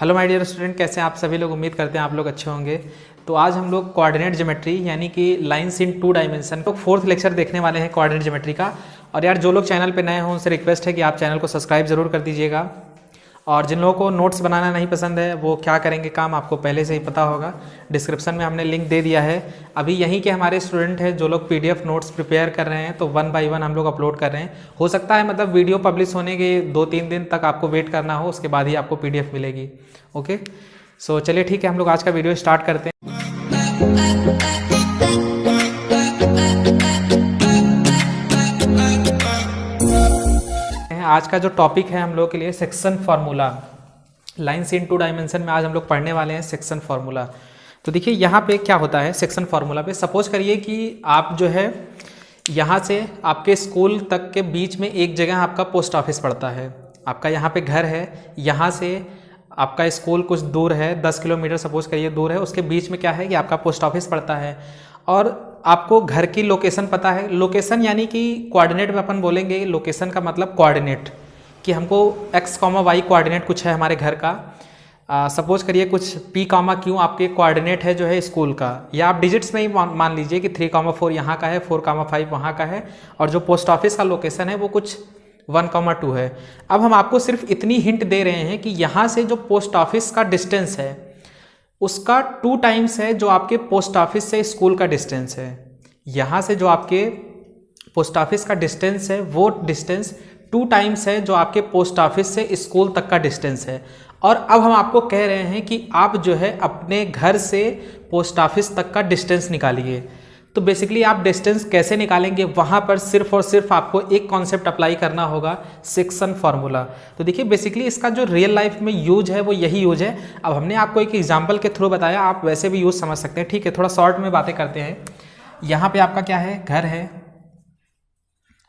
Hello my dear student, कैसे हैं आप सभी लोग। उम्मीद करते हैं आप लोग अच्छे होंगे। तो आज हम लोग कोऑर्डिनेट ज्योमेट्री यानी कि लाइंस इन टू डायमेंशन को फोर्थ लेक्चर देखने वाले हैं कोऑर्डिनेट ज्योमेट्री का। और यार जो लोग चैनल पे नए हों उनसे रिक्वेस्ट है कि आप चैनल को सब्सक्राइब जरूर कर दीजिएगा। और जिन लोगों को नोट्स बनाना नहीं पसंद है वो क्या करेंगे, काम आपको पहले से ही पता होगा। डिस्क्रिप्शन में हमने लिंक दे दिया है। अभी यहीं के हमारे स्टूडेंट हैं जो लोग पीडीएफ नोट्स प्रिपेयर कर रहे हैं, तो 1 बाय 1 हम लोग अपलोड कर रहे हैं। हो सकता है मतलब वीडियो पब्लिश होने के 2-3 दिन तक आपको वेट करना हो, उसके बाद ही आपको पीडीएफ मिलेगी। ओके, सो चलिए ठीक है, हम लोग आज का वीडियो स्टार्ट करते हैं। आज का जो टॉपिक है हम लोग के लिए section formula. Lines in two dimension में आज हम लोग पढ़ने वाले हैं सेक्शन फार्मूला। तो देखिए यहाँ पे क्या होता है सेक्शन फार्मूला पे। सपोज करिए कि आप जो है यहाँ से आपके स्कूल तक के बीच में एक जगह आपका पोस्ट ऑफिस पड़ता है। आपका यहाँ पे घर है, यहाँ से आपका स्कूल कुछ दूर है, 10 किलोमीटर सपोज करिए दूर है। उसके बीच में क्या है कि आपका पोस्ट ऑफिस पड़ता है और आपको घर की लोकेशन पता है। लोकेशन यानी कि कोऑर्डिनेट में अपन बोलेंगे, लोकेशन का मतलब कोऑर्डिनेट, कि हमको x, y कोऑर्डिनेट कुछ है हमारे घर का। सपोज करिए कुछ p, q आपके कोऑर्डिनेट है जो है स्कूल का, या आप डिजिट्स में ही मान लीजिए कि 3, 4 यहाँ का है, 4, 5 वहाँ का है, और जो पोस्ट ऑफिस का लोकेशन है वो कुछ 1, 2 है। अब हम आपको सिर्फ इतनी हिंट दे रहे हैं कि यहाँ से जो पोस्ट ऑफिस का डिस्टेंस है उसका 2 टाइम्स है जो आपके पोस्ट ऑफिस से स्कूल का डिस्टेंस है। यहाँ से जो आपके पोस्ट ऑफिस का डिस्टेंस है वो डिस्टेंस 2 टाइम्स है जो आपके पोस्ट ऑफिस से स्कूल तक का डिस्टेंस है। और अब हम आपको कह रहे हैं कि आप जो है अपने घर से पोस्ट ऑफिस तक का डिस्टेंस निकालिए। तो बेसिकली आप डिस्टेंस कैसे निकालेंगे, वहाँ पर सिर्फ और सिर्फ आपको एक कॉन्सेप्ट अप्लाई करना होगा, सेक्शन फार्मूला। तो देखिए बेसिकली इसका जो रियल लाइफ में यूज है वो यही यूज है। अब हमने आपको एक एग्जांपल के थ्रू बताया, आप वैसे भी यूज समझ सकते हैं। ठीक है, थोड़ा शॉर्ट में बातें करते हैं। यहाँ पे आपका क्या है, घर है,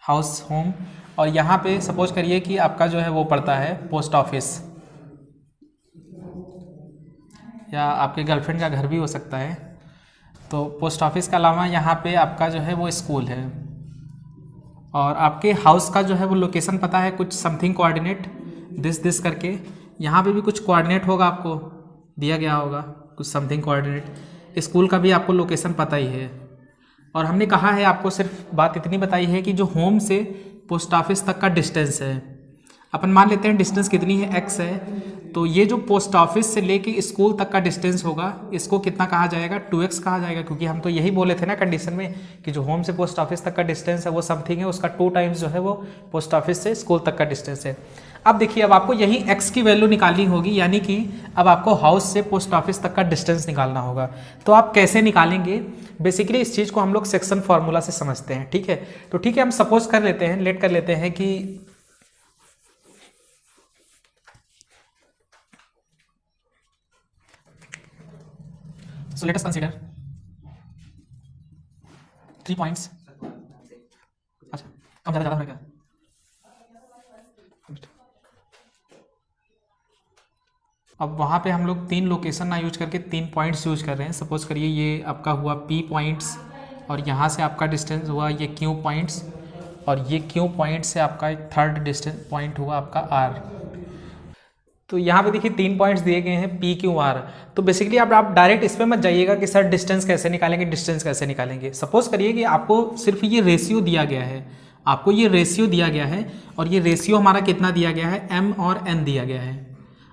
हाउस, होम, और यहाँ पे सपोज करिए कि आपका जो है वो पड़ता है पोस्ट ऑफिस, या आपके गर्लफ्रेंड का घर भी हो सकता है। तो पोस्ट ऑफिस के अलावा यहाँ पे आपका जो है वो स्कूल है, और आपके हाउस का जो है वो लोकेशन पता है, कुछ समथिंग कोऑर्डिनेट दिस करके। यहाँ पे भी कुछ कोऑर्डिनेट होगा, आपको दिया गया होगा कुछ समथिंग कोऑर्डिनेट। स्कूल का भी आपको लोकेशन पता ही है। और हमने कहा है आपको, सिर्फ बात इतनी बताई है कि जो होम से पोस्ट ऑफिस तक का डिस्टेंस है, अपन मान लेते हैं डिस्टेंस कितनी है, x है। तो ये जो पोस्ट ऑफिस से लेके स्कूल तक का डिस्टेंस होगा, इसको कितना कहा जाएगा, 2x कहा जाएगा। क्योंकि हम तो यही बोले थे ना कंडीशन में कि जो होम से पोस्ट ऑफिस तक का डिस्टेंस है वो समथिंग है, उसका 2 टाइम्स जो है वो पोस्ट ऑफिस से स्कूल तक का डिस्टेंस है। अब देखिए, अब आपको यही x की वैल्यू निकालनी होगी, यानी कि अब आपको हाउस से पोस्ट ऑफिस तक का डिस्टेंस निकालना होगा। तो आप कैसे निकालेंगे, बेसिकली इस चीज़ को हम लोग सेक्शन फार्मूला से समझते हैं। ठीक है, तो ठीक है, हम सपोज कर लेते हैं, लेट कर लेते हैं कि so let us consider 3 points। अच्छा, कम ज़्यादा हो क्या? अब वहाँ पे हम लोग 3 लोकेशन ना यूज करके 3 पॉइंट्स यूज कर रहे हैं। सपोज करिए ये आपका हुआ P पॉइंट्स, और यहाँ से आपका डिस्टेंस हुआ ये Q पॉइंट्स, और ये Q पॉइंट से आपका एक थर्ड डिस्टेंस पॉइंट हुआ आपका R। तो यहाँ पे देखिए 3 पॉइंट्स दिए गए हैं P, Q, R। तो बेसिकली आप डायरेक्ट इस पर मत जाइएगा कि सर डिस्टेंस कैसे निकालेंगे, डिस्टेंस कैसे निकालेंगे। सपोज करिए कि आपको सिर्फ ये रेशियो दिया गया है, आपको ये रेशियो दिया गया है, और ये रेशियो हमारा कितना दिया गया है, M और N दिया गया है।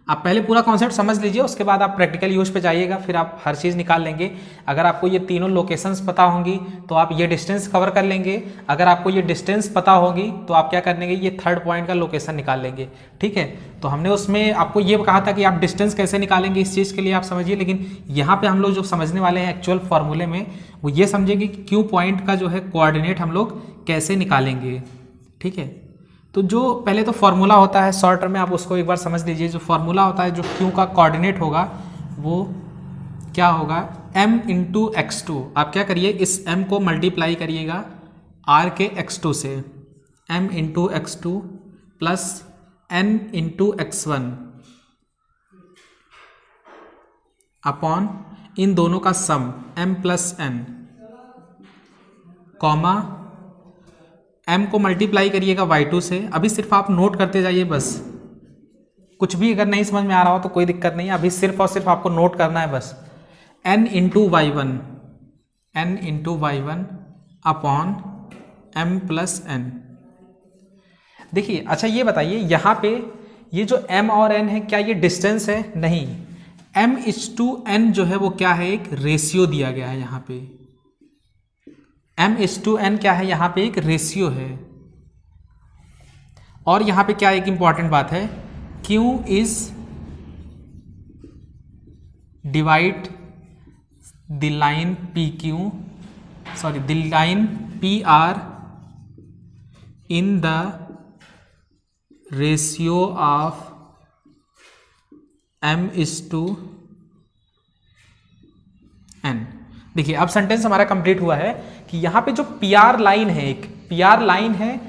आप पहले पूरा कॉन्सेप्ट समझ लीजिए, उसके बाद आप प्रैक्टिकल यूज पे जाइएगा, फिर आप हर चीज़ निकाल लेंगे। अगर आपको ये तीनों लोकेशंस पता होंगी तो आप ये डिस्टेंस कवर कर लेंगे। अगर आपको ये डिस्टेंस पता होगी तो आप क्या कर लेंगे, ये थर्ड पॉइंट का लोकेशन निकाल लेंगे। ठीक है, तो हमने उसमें आपको ये कहा था कि आप डिस्टेंस कैसे निकालेंगे, इस चीज़ के लिए आप समझिए। लेकिन यहाँ पर हम लोग जो समझने वाले हैं एक्चुअल फार्मूले में, वो ये समझेंगे कि क्यू पॉइंट का जो है कोऑर्डिनेट हम लोग कैसे निकालेंगे। ठीक है, तो जो पहले तो फार्मूला होता है शॉर्ट में, आप उसको एक बार समझ लीजिए। जो फार्मूला होता है, जो Q का कोऑर्डिनेट होगा वो क्या होगा, M इंटू x2। आप क्या करिए, इस M को मल्टीप्लाई करिएगा R के x2 से, M into x2 plus N into x1 upon इन दोनों का sum M plus N, comma M को मल्टीप्लाई करिएगा y2 से। अभी सिर्फ आप नोट करते जाइए बस, कुछ भी अगर नहीं समझ में आ रहा हो तो कोई दिक्कत नहीं है, अभी सिर्फ और सिर्फ आपको नोट करना है बस। n into y one upon m plus n। देखिए अच्छा ये बताइए यहाँ पे ये जो m और n है क्या ये डिस्टेंस है? नहीं, m/n जो है वो क्या है, एक रेशियो दिया गया है यहाँ पे। m/n क्या है, यहाँ पे एक रेशियो है। और यहाँ पे क्या एक इंपॉर्टेंट बात है, q is divide the line PR in the ratio of m/n। देखिए अब सेंटेंस हमारा कंप्लीट हुआ है कि यहाँ पे जो PR लाइन है, एक PR लाइन है,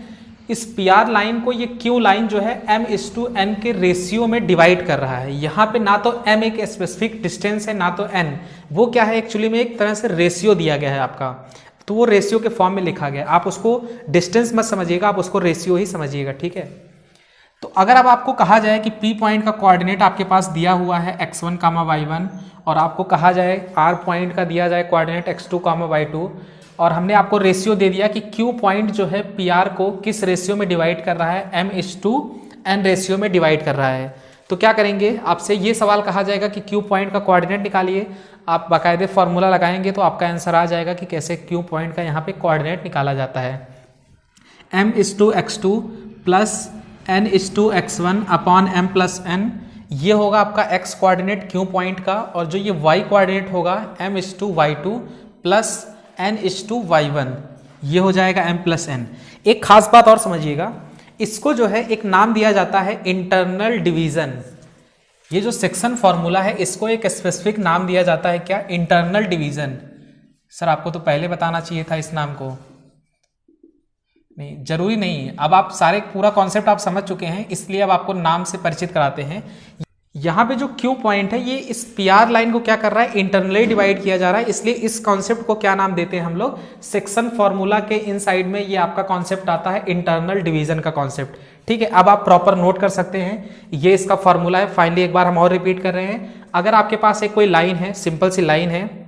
इस PR लाइन को ये Q लाइन जो है m/n के रेशियो में डिवाइड कर रहा है। यहाँ पे ना तो m एक स्पेसिफिक डिस्टेंस है ना तो n, वो क्या है एक्चुअली में एक तरह से रेशियो दिया गया है आपका, तो वो रेशियो के फॉर्म में लिखा गया। आप उसको डिस्टेंस मत समझिएगा, आप उसको रेशियो ही समझिएगा, ठीक है। तो अगर अब आपको कहा जाए कि P पॉइंट का कोऑर्डिनेट आपके पास दिया हुआ है x1, y1 और आपको कहा जाए R पॉइंट का दिया जाए कोऑर्डिनेट x2, y2 और हमने आपको रेशियो दे दिया कि Q पॉइंट जो है PR को किस रेशियो में डिवाइड कर रहा है, m/n रेशियो में डिवाइड कर रहा है, तो क्या करेंगे, आपसे ये सवाल कहा जाएगा कि Q पॉइंट का कोऑर्डिनेट निकालिए। आप बाकायदे फॉर्मूला लगाएंगे तो आपका आंसर आ जाएगा कि कैसे Q पॉइंट का यहाँ पे कोऑर्डिनेट निकाला जाता है। m/x2 plus n/x1 upon m plus n, ये होगा आपका x कोऑर्डिनेट Q पॉइंट का, और जो ये y कोऑर्डिनेट होगा m/y2 प्लस n/y1, ये हो जाएगा m प्लस n। एक खास बात और समझिएगा, इसको जो है एक नाम दिया जाता है इंटरनल डिवीजन। ये जो सेक्शन फॉर्मूला है इसको एक स्पेसिफिक नाम दिया जाता है, क्या, इंटरनल डिवीजन। सर आपको तो पहले बताना चाहिए था इस नाम को। नहीं, जरूरी नहीं है, अब आप सारे पूरा कॉन्सेप्ट आप समझ चुके हैं, इसलिए अब आपको नाम से परिचित कराते हैं। यहाँ पे जो Q पॉइंट है ये इस PR लाइन को क्या कर रहा है, इंटरनली डिवाइड किया जा रहा है, इसलिए इस कॉन्सेप्ट को क्या नाम देते हैं हम लोग, सेक्शन फॉर्मूला के इनसाइड में ये आपका कॉन्सेप्ट आता है इंटरनल डिवीजन का कॉन्सेप्ट, ठीक है। अब आप प्रॉपर नोट कर सकते हैं, ये इसका फॉर्मूला है। फाइनली एक बार हम और रिपीट कर रहे हैं, अगर आपके पास एक कोई लाइन है, सिंपल सी लाइन है,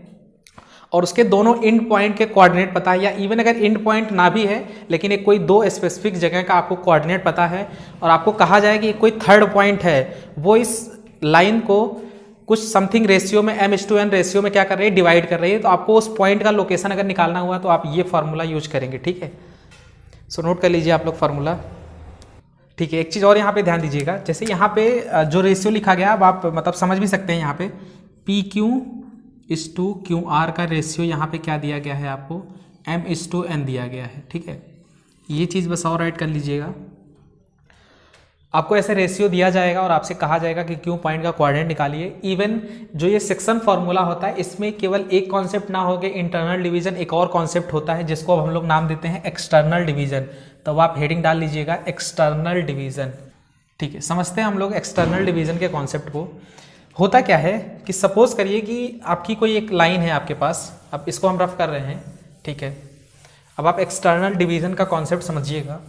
और उसके दोनों एंड पॉइंट के कोऑर्डिनेट पता है, या इवन अगर एंड पॉइंट ना भी है लेकिन एक कोई दो स्पेसिफिक जगह का आपको कोऑर्डिनेट पता है, और आपको कहा जाए कि कोई थर्ड पॉइंट है वो इस लाइन को कुछ समथिंग रेशियो में m/n रेशियो में क्या कर रही है, डिवाइड कर रही है, तो आपको उस पॉइंट का लोकेशन अगर निकालना हुआ तो आप ये फार्मूला यूज करेंगे, ठीक है। सो नोट कर लीजिए आप लोग फार्मूला, ठीक है। एक चीज़ और यहाँ पे ध्यान दीजिएगा, जैसे यहाँ पे जो रेशियो लिखा गया अब आप मतलब समझ भी सकते हैं, यहाँ पे PQ/QR का रेशियो यहाँ पे क्या दिया गया है आपको, m/n दिया गया है, ठीक है। ये चीज़ बस और राइट कर लीजिएगा। आपको ऐसे रेशियो दिया जाएगा और आपसे कहा जाएगा कि Q पॉइंट का कोऑर्डिनेट निकालिए। इवन जो ये सेक्शन फॉर्मूला होता है इसमें केवल एक कॉन्सेप्ट ना हो के इंटरनल डिवीजन एक और कॉन्सेप्ट होता है जिसको अब हम लोग नाम देते हैं एक्सटर्नल डिवीजन। तो आप हेडिंग डाल लीजिएगा एक्सटर्नल डिवीजन, ठीक है। समझते हैं हम लोग एक्सटर्नल डिवीजन के कॉन्सेप्ट को। होता क्या है कि सपोज करिए कि आपकी कोई एक लाइन है आपके पास, अब इसको हम रफ कर रहे हैं, ठीक है। अब आप एक्सटर्नल डिवीजन का कॉन्सेप्ट समझिएगा।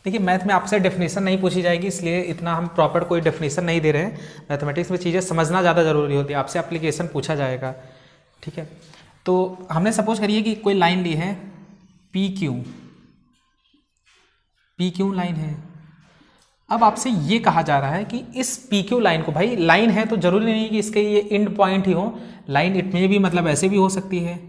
देखिए मैथ में आपसे डेफिनेशन नहीं पूछी जाएगी, इसलिए इतना हम प्रॉपर कोई डेफिनेशन नहीं दे रहे हैं। मैथमेटिक्स में चीज़ें समझना ज़्यादा ज़रूरी होती है, आपसे एप्लीकेशन पूछा जाएगा, ठीक है। तो हमने सपोज करिए कि कोई लाइन ली है PQ लाइन है। अब आपसे ये कहा जा रहा है कि इस PQ लाइन को, भाई लाइन है तो जरूरी नहीं कि इसके ये एंड पॉइंट ही हो, लाइन इट में भी मतलब ऐसे भी हो सकती है।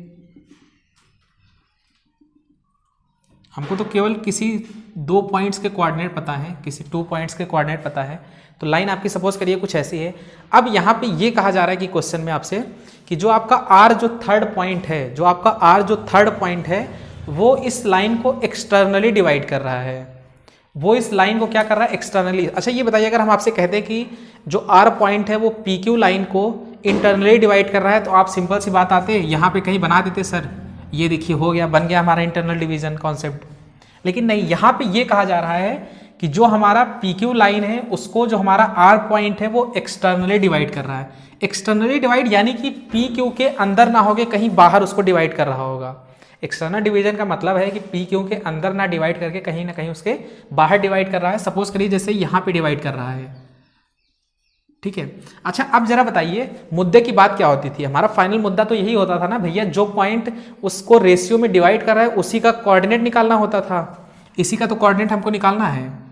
हमको तो केवल किसी दो पॉइंट्स के कोऑर्डिनेट पता है, किसी 2 पॉइंट्स के कोऑर्डिनेट पता है, तो लाइन आपकी सपोज करिए कुछ ऐसी है। अब यहाँ पे ये कहा जा रहा है कि क्वेश्चन में आपसे कि जो आपका R जो थर्ड पॉइंट है, वो इस लाइन को एक्सटर्नली डिवाइड कर रहा है, वो इस लाइन को क्या कर रहा है, एक्सटर्नली। अच्छा ये बताइए, अगर हम आपसे कहते हैं कि जो R पॉइंट है वो PQ लाइन को इंटरनली डिवाइड कर रहा है, तो आप सिंपल सी बात आते यहाँ पे कहीं बना देते, सर ये देखिए हो गया, बन गया हमारा इंटरनल डिवीजन कॉन्सेप्ट। लेकिन नहीं, यहाँ पे ये कहा जा रहा है कि जो हमारा PQ लाइन है उसको जो हमारा R पॉइंट है वो एक्सटर्नली डिवाइड कर रहा है। एक्सटर्नली डिवाइड यानी कि PQ के अंदर ना होके कहीं बाहर उसको डिवाइड कर रहा होगा। एक्सटर्नल डिवीजन का मतलब है कि पी क्यू के अंदर ना डिवाइड करके कहीं ना कहीं उसके बाहर डिवाइड कर रहा है। सपोज करिए जैसे यहाँ पे डिवाइड कर रहा है, ठीक है। अच्छा अब जरा बताइए मुद्दे की बात क्या होती थी। हमारा फाइनल मुद्दा तो यही होता था ना भैया, जो पॉइंट उसको रेशियो में डिवाइड कर रहा है उसी का कोऑर्डिनेट निकालना होता था। इसी का तो कोऑर्डिनेट हमको निकालना है।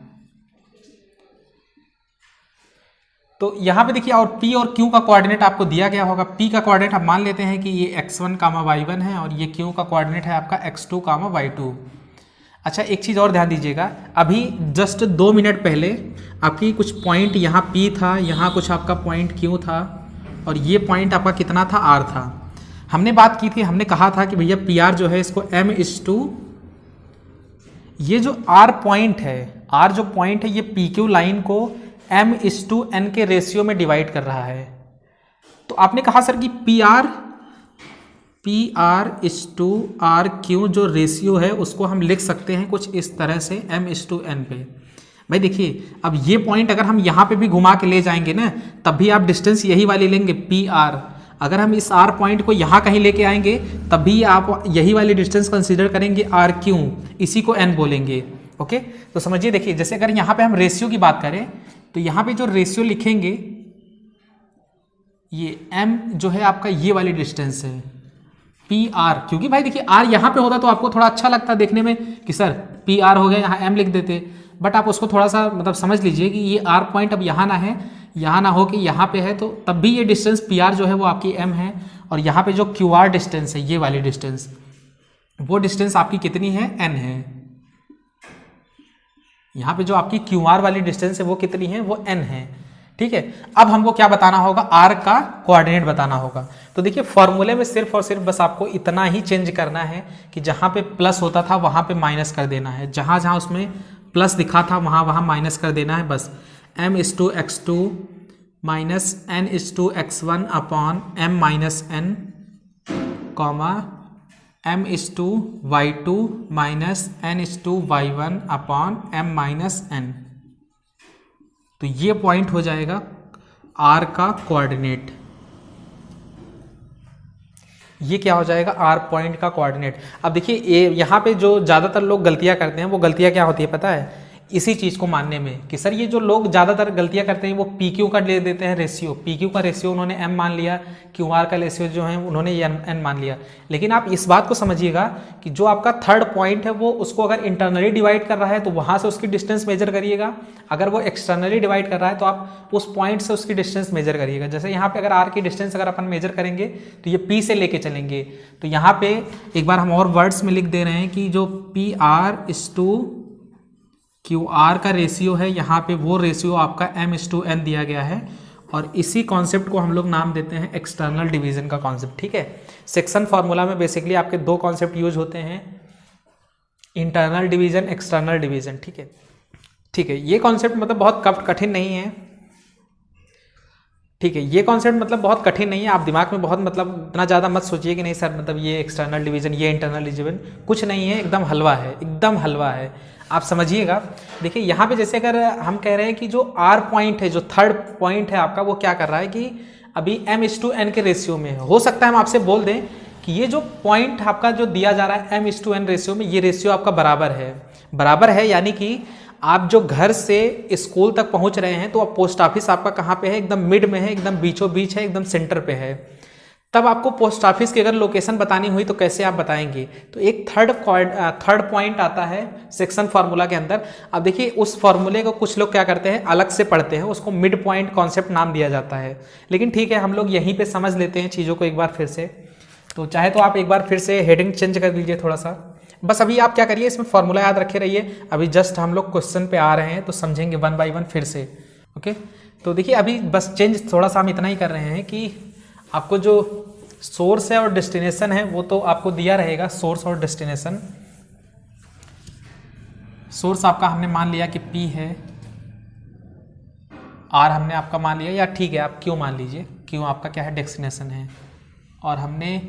तो यहाँ पे देखिए, और P और Q का कोऑर्डिनेट आपको दिया गया होगा। P का कोऑर्डिनेट आप मान लेते हैं कि ये x1, y1 है और ये Q का कोऑर्डिनेट है आपका x2, y2। अच्छा एक चीज़ और ध्यान दीजिएगा, अभी जस्ट 2 मिनट पहले आपकी कुछ पॉइंट यहाँ P था, यहाँ कुछ आपका पॉइंट Q था और ये पॉइंट आपका कितना था, R था। हमने बात की थी, हमने कहा था कि भैया PR जो है इसको m/2, ये जो R पॉइंट है, R जो पॉइंट है ये PQ लाइन को m/n के रेशियो में डिवाइड कर रहा है। तो आपने कहा सर कि PR/RQ जो रेशियो है उसको हम लिख सकते हैं कुछ इस तरह से m/n पे। भाई देखिए अब ये पॉइंट अगर हम यहाँ पे भी घुमा के ले जाएंगे ना, तब भी आप डिस्टेंस यही वाली लेंगे PR। अगर हम इस R पॉइंट को यहाँ कहीं लेके आएंगे तब भी आप यही वाली डिस्टेंस कंसीडर करेंगे RQ, इसी को n बोलेंगे। ओके तो समझिए, देखिए जैसे अगर यहाँ पे हम रेशियो की बात करें तो यहाँ पे जो रेशियो लिखेंगे ये m जो है आपका ये वाली डिस्टेंस है PR, क्योंकि भाई देखिए R यहाँ पे होता तो आपको थोड़ा अच्छा लगता देखने में कि सर PR हो गया, यहाँ m लिख देते, बट आप उसको थोड़ा सा मतलब समझ लीजिए कि ये R पॉइंट अब यहाँ ना है, यहाँ ना हो कि यहाँ पे है, तो तब भी ये डिस्टेंस PR जो है वो आपकी m है। और यहाँ पे जो QR डिस्टेंस है ये वाली डिस्टेंस, वो डिस्टेंस आपकी कितनी है, n है। यहाँ पे जो आपकी QR वाली डिस्टेंस है वो कितनी है, वो n है। ठीक है, अब हमको क्या बताना होगा, R का कोऑर्डिनेट बताना होगा। तो देखिए फॉर्मूले में सिर्फ और सिर्फ बस आपको इतना ही चेंज करना है कि जहाँ पे प्लस होता था वहाँ पे माइनस कर देना है, जहाँ जहाँ उसमें प्लस दिखा था वहाँ वहाँ माइनस कर देना है बस। m/x2 minus n/x1 upon m minus n comma m/y2 minus n/y1 upon m minus n। तो ये पॉइंट हो जाएगा R का कोऑर्डिनेट। ये क्या हो जाएगा, R पॉइंट का कोऑर्डिनेट। अब देखिए यहाँ पे जो ज़्यादातर लोग गलतियाँ करते हैं वो गलतियाँ क्या होती है पता है, इसी चीज़ को मानने में कि सर ये जो लोग ज़्यादातर गलतियाँ करते हैं वो PQ का ले देते हैं रेशियो। PQ का रेशियो उन्होंने m मान लिया, QR का रेशियो जो है उन्होंने n मान लिया। लेकिन आप इस बात को समझिएगा कि जो आपका थर्ड पॉइंट है वो उसको अगर इंटरनली डिवाइड कर रहा है तो वहाँ से उसकी डिस्टेंस मेजर करिएगा, अगर वो एक्सटर्नली डिवाइड कर रहा है तो आप उस पॉइंट से उसकी डिस्टेंस मेजर करिएगा। जैसे यहाँ पे अगर R की डिस्टेंस अगर अपन मेजर करेंगे तो ये P से लेके चलेंगे, तो यहाँ पे एक बार हम और वर्ड्स में लिख दे रहे हैं कि जो PR/QR का रेशियो है यहाँ पे वो रेशियो आपका m/n दिया गया है। और इसी कॉन्सेप्ट को हम लोग नाम देते हैं एक्सटर्नल डिवीजन का कॉन्सेप्ट। ठीक है, सेक्शन फार्मूला में बेसिकली आपके दो कॉन्सेप्ट यूज होते हैं, इंटरनल डिवीजन, एक्सटर्नल डिवीजन। ठीक है, ठीक है, ये कॉन्सेप्ट मतलब बहुत कठिन नहीं है। ठीक है, ये कॉन्सेप्ट मतलब बहुत कठिन नहीं है, आप दिमाग में बहुत मतलब इतना ज़्यादा मत सोचिए कि नहीं सर मतलब ये एक्सटर्नल डिवीजन ये इंटरनल डिवीजन, कुछ नहीं है, एकदम हलवा है, एकदम हलवा है, आप समझिएगा। देखिए यहाँ पे जैसे अगर हम कह रहे हैं कि जो R पॉइंट है, जो थर्ड पॉइंट है आपका, वो क्या कर रहा है कि अभी m/n के रेशियो में है। हो सकता है हम आपसे बोल दें कि ये जो पॉइंट आपका जो दिया जा रहा है m/n रेशियो में, ये रेशियो आपका बराबर है, यानी कि आप जो घर से स्कूल तक पहुंच रहे हैं तो अब पोस्ट ऑफिस आपका कहाँ पे है, एकदम मिड में है, एकदम बीचों बीच है, एकदम सेंटर पे है। तब आपको पोस्ट ऑफिस की अगर लोकेशन बतानी हुई तो कैसे आप बताएंगे, तो एक थर्ड पॉइंट आता है सेक्शन फार्मूला के अंदर। अब देखिए उस फार्मूले को कुछ लोग क्या करते हैं, अलग से पढ़ते हैं, उसको मिड पॉइंट कॉन्सेप्ट नाम दिया जाता है। लेकिन ठीक है, हम लोग यहीं पे समझ लेते हैं चीज़ों को एक बार फिर से। तो चाहे तो आप एक बार फिर से हेडिंग चेंज कर दीजिए थोड़ा सा, बस अभी आप क्या करिए, इसमें फॉर्मूला याद रखे रहिए। अभी जस्ट हम लोग क्वेश्चन पे आ रहे हैं तो समझेंगे 1 बाय 1 फिर से। ओके, तो देखिए अभी बस चेंज थोड़ा सा हम इतना ही कर रहे हैं कि आपको जो सोर्स है और डेस्टिनेशन है वो तो आपको दिया रहेगा, सोर्स और डेस्टिनेशन। सोर्स आपका हमने मान लिया कि P है, R हमने आपका मान लिया, या ठीक है आप Q मान लीजिए, Q आपका क्या है, डेस्टिनेशन है। और हमने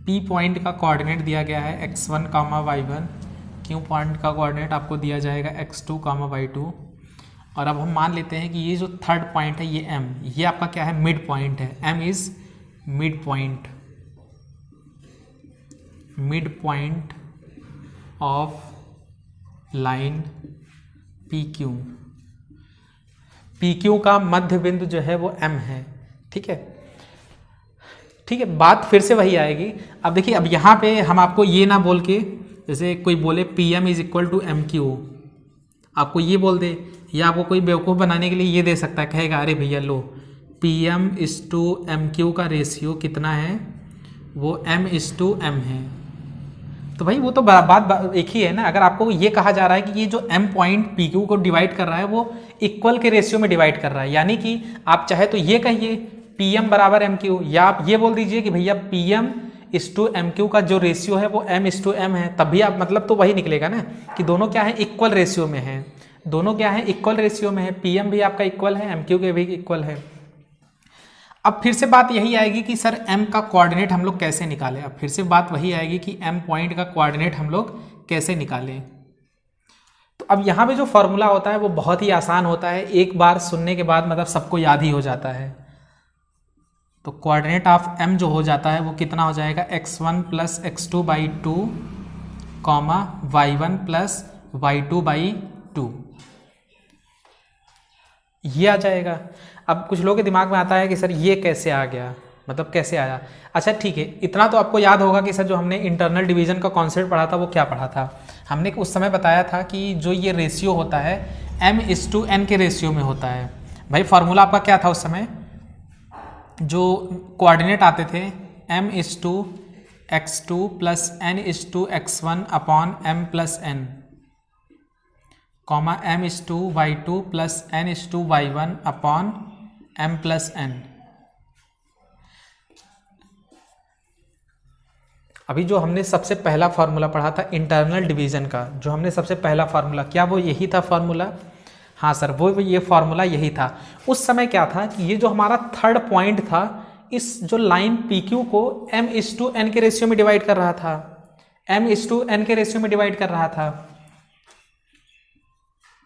P पॉइंट का कोऑर्डिनेट दिया गया है x1, y1, Q पॉइंट का कोऑर्डिनेट आपको दिया जाएगा x2, y2। और अब हम मान लेते हैं कि ये जो थर्ड पॉइंट है ये M, ये आपका क्या है, मिड पॉइंट है। M is mid point, mid point of line P Q, P Q का मध्य बिंदु जो है वो एम है। ठीक है, ठीक है, बात फिर से वही आएगी। अब देखिए, अब यहाँ पे हम आपको ये ना बोल के, जैसे कोई बोले P M is equal to M Q, आपको ये बोल दे, या आपको कोई बेवकूफ़ बनाने के लिए ये दे सकता है, कहेगा अरे भैया लो P M is to M Q का रेशियो कितना है, वो एम इज टू एम है। तो भाई वो तो बात एक ही है ना। अगर आपको ये कहा जा रहा है कि ये जो m पॉइंट पी क्यू को डिवाइड कर रहा है वो इक्वल के रेशियो में डिवाइड कर रहा है, यानी कि आप चाहे तो ये कहिए पी एम बराबर एम क्यू, या आप ये बोल दीजिए कि भैया पी एम इस टू एम क्यू का जो रेशियो है वो m इस टू एम है, तब भी आप मतलब तो वही निकलेगा ना कि दोनों क्या है, इक्वल रेशियो में है। दोनों क्या है, इक्वल रेशियो में है। पी एम भी आपका इक्वल है, एम क्यू के भी इक्वल है। अब फिर से बात यही आएगी कि सर m का कोऑर्डिनेट हम लोग कैसे निकालें। अब फिर से बात वही आएगी कि m पॉइंट का कोऑर्डिनेट हम लोग कैसे निकालें। तो अब यहाँ पे जो फॉर्मूला होता है वो बहुत ही आसान होता है, एक बार सुनने के बाद मतलब सबको याद ही हो जाता है। तो कोऑर्डिनेट ऑफ m जो हो जाता है वो कितना हो जाएगा, x1 plus x2 by two comma y1 plus y2 by two, ये आ जाएगा। अब कुछ लोगों के दिमाग में आता है कि सर ये कैसे आ गया, मतलब कैसे आया। अच्छा ठीक है, इतना तो आपको याद होगा कि सर जो हमने इंटरनल डिवीजन का कॉन्सेप्ट पढ़ा था वो क्या पढ़ा था। हमने उस समय बताया था कि जो ये रेशियो होता है m इस टू n के रेशियो में होता है। भाई फार्मूला आपका क्या था उस समय, जो कोऑर्डिनेट आते थे m is to x2 plus n is to x1 upon m plus n comma m is to y2 plus n is to y1 upon m plus n। अभी जो हमने सबसे पहला फार्मूला पढ़ा था इंटरनल डिवीजन का, जो हमने सबसे पहला फार्मूला, क्या वो यही था फार्मूला? हाँ सर, वो ये फार्मूला यही था। उस समय क्या था कि ये जो हमारा थर्ड पॉइंट था, इस जो लाइन पी क्यू को m इस टू n के रेशियो में डिवाइड कर रहा था, m इस टू n के रेशियो में डिवाइड कर रहा था,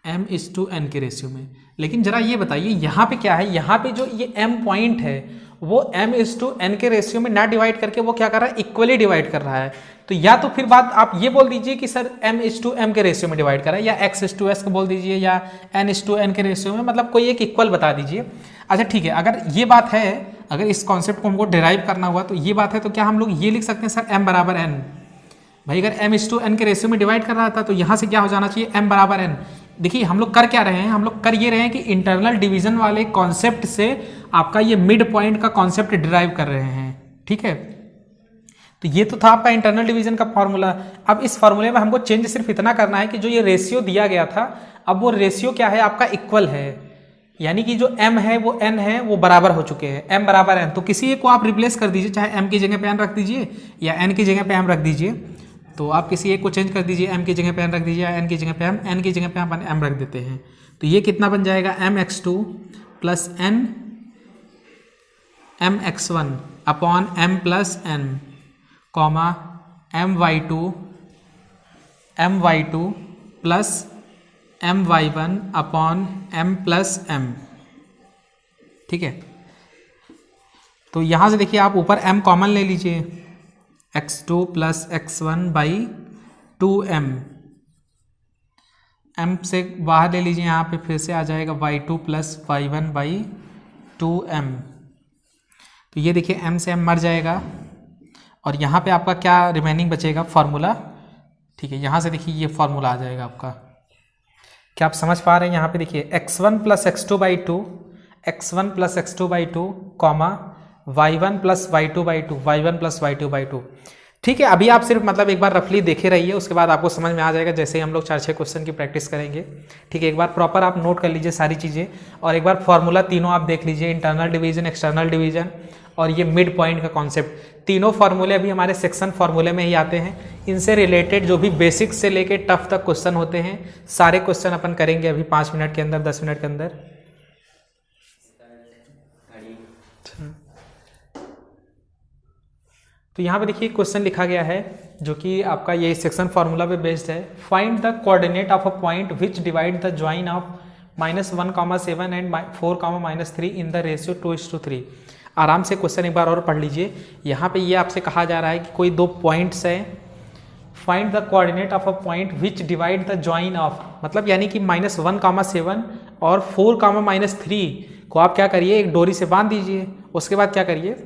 m इस टू n के रेशियो में। लेकिन जरा ये बताइए यहाँ पे क्या है, यहाँ पे जो ये m पॉइंट है वो m इस टू n के रेशियो में ना डिवाइड करके वो क्या कर रहा है, इक्वली डिवाइड कर रहा है। तो या तो फिर बात आप ये बोल दीजिए कि sir m is to m के रेशियो में डिवाइड कर रहा है, या x इस टू s को बोल दीजिए, या n इस टू n के रेशियो में, मतलब कोई एक इक्वल बता दीजिए। अच्छा ठीक है, अगर ये बात है, अगर इस कॉन्सेप्ट को हमको डिराइव करना हुआ तो ये बात है, तो क्या हम लोग ये लिख सकते हैं सर m बराबर n। भाई अगर m इस टू n के रेशियो में डिवाइड कर रहा था तो यहाँ से क्या हो जाना चाहिए, m बराबर n। देखिए हम लोग कर क्या रहे हैं, हम लोग कर ये रहे हैं कि इंटरनल डिवीजन वाले कॉन्सेप्ट से आपका ये मिड पॉइंट का कॉन्सेप्ट डिराइव कर रहे हैं। ठीक है, तो ये तो था आपका इंटरनल डिवीजन का फॉर्मूला। अब इस फॉर्मूले में हमको चेंज सिर्फ इतना करना है कि जो ये रेशियो दिया गया था, अब वो रेशियो क्या है आपका, इक्वल है, यानी कि जो m है वो n है, वो बराबर हो चुके हैं, m बराबर n। तो किसी एक को आप रिप्लेस कर दीजिए, चाहे m की जगह पे n रख दीजिए या n की जगह पे m रख दीजिए। तो आप किसी एक को चेंज कर दीजिए, m की जगह पे n रख दीजिए, n की जगह पे n की जगह पे अपन m रख देते हैं। तो ये कितना बन जाएगा, mx2 plus mx1 upon m plus n comma my2 plus my1 upon m plus m। ठीक है, तो यहाँ से देखिए आप ऊपर m कॉमन ले लीजिए, x2 plus x1 by 2m, m से बाहर ले लीजिए, यहाँ पे फिर से आ जाएगा y2 plus y1 by 2m। तो ये देखिए m से m मर जाएगा और यहाँ पे आपका क्या रिमेनिंग बचेगा, फार्मूला। ठीक है, यहाँ से देखिए ये फार्मूला आ जाएगा आपका। क्या आप समझ पा रहे हैं? यहाँ पे देखिए x1 plus x2 by two, x1 plus x2 by two comma y1 plus y2 by two, y1 plus y2 by two. ठीक है, अभी आप सिर्फ मतलब एक बार रफली देखे रहिए, उसके बाद आपको समझ में आ जाएगा जैसे ही हम लोग 4-6 क्वेश्चन की प्रैक्टिस करेंगे। ठीक है, एक बार प्रॉपर आप नोट कर लीजिए सारी चीज़ें, और एक बार फॉर्मूला तीनों आप देख लीजिए, इंटरनल डिवीजन, एक्सटर्नल डिवीजन और ये मिड पॉइंट का कॉन्सेप्ट। तीनों फार्मूले अभी हमारे सेक्शन फार्मूले में ही आते हैं। इनसे रिलेटेड जो भी बेसिक से लेके टफ तक क्वेश्चन होते हैं, सारे क्वेश्चन अपन करेंगे अभी 5 मिनट के अंदर, 10 मिनट के अंदर। तो यहाँ पे देखिए क्वेश्चन लिखा गया है जो कि आपका ये सेक्शन फार्मूला पे बेस्ड है। Find the coordinate of a point which divide the join of -1,7 and 4,-3 in the ratio 2:3। आराम से क्वेश्चन एक बार और पढ़ लीजिए। यहाँ पे ये आपसे कहा जा रहा है कि कोई दो पॉइंट्स हैं, find the coordinate of a point which divide the join of, मतलब यानी कि -1, 7 और 4, -3 को आप क्या करिए, एक डोरी से बांध दीजिए। उसके बाद क्या करिए,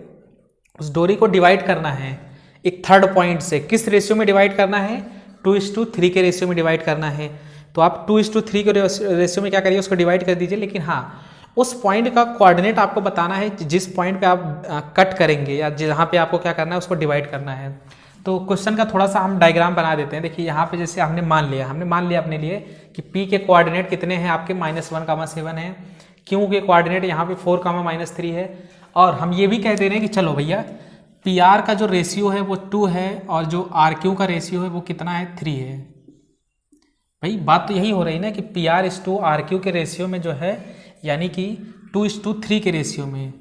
उस डोरी को डिवाइड करना है एक थर्ड पॉइंट से। किस रेशियो में डिवाइड करना है? 2:3 के रेशियो में डिवाइड करना है। तो आप 2:3 के रेशियो में क्या करिए, उसको डिवाइड कर दीजिए। लेकिन हाँ, उस पॉइंट का कोऑर्डिनेट आपको बताना है जिस पॉइंट पे आप कट करेंगे या जहाँ पे आपको क्या करना है, उसको डिवाइड करना है। तो क्वेश्चन का थोड़ा सा हम डायग्राम बना देते हैं। देखिए यहाँ पे जैसे हमने मान लिया अपने लिए कि P के कोऑर्डिनेट कितने हैं आपके, -1, 7 है। Q के कोऑर्डिनेट यहाँ पे 4, -3 है। और हम ये भी कह दे रहे हैं कि चलो भैया PR का जो रेशियो है वो 2 है और जो RQ का रेशियो है वो कितना है, 3 है। भाई बात तो यही हो रही ना कि PR: RQ के रेशियो में जो है, यानी कि 2:3 के रेशियो में,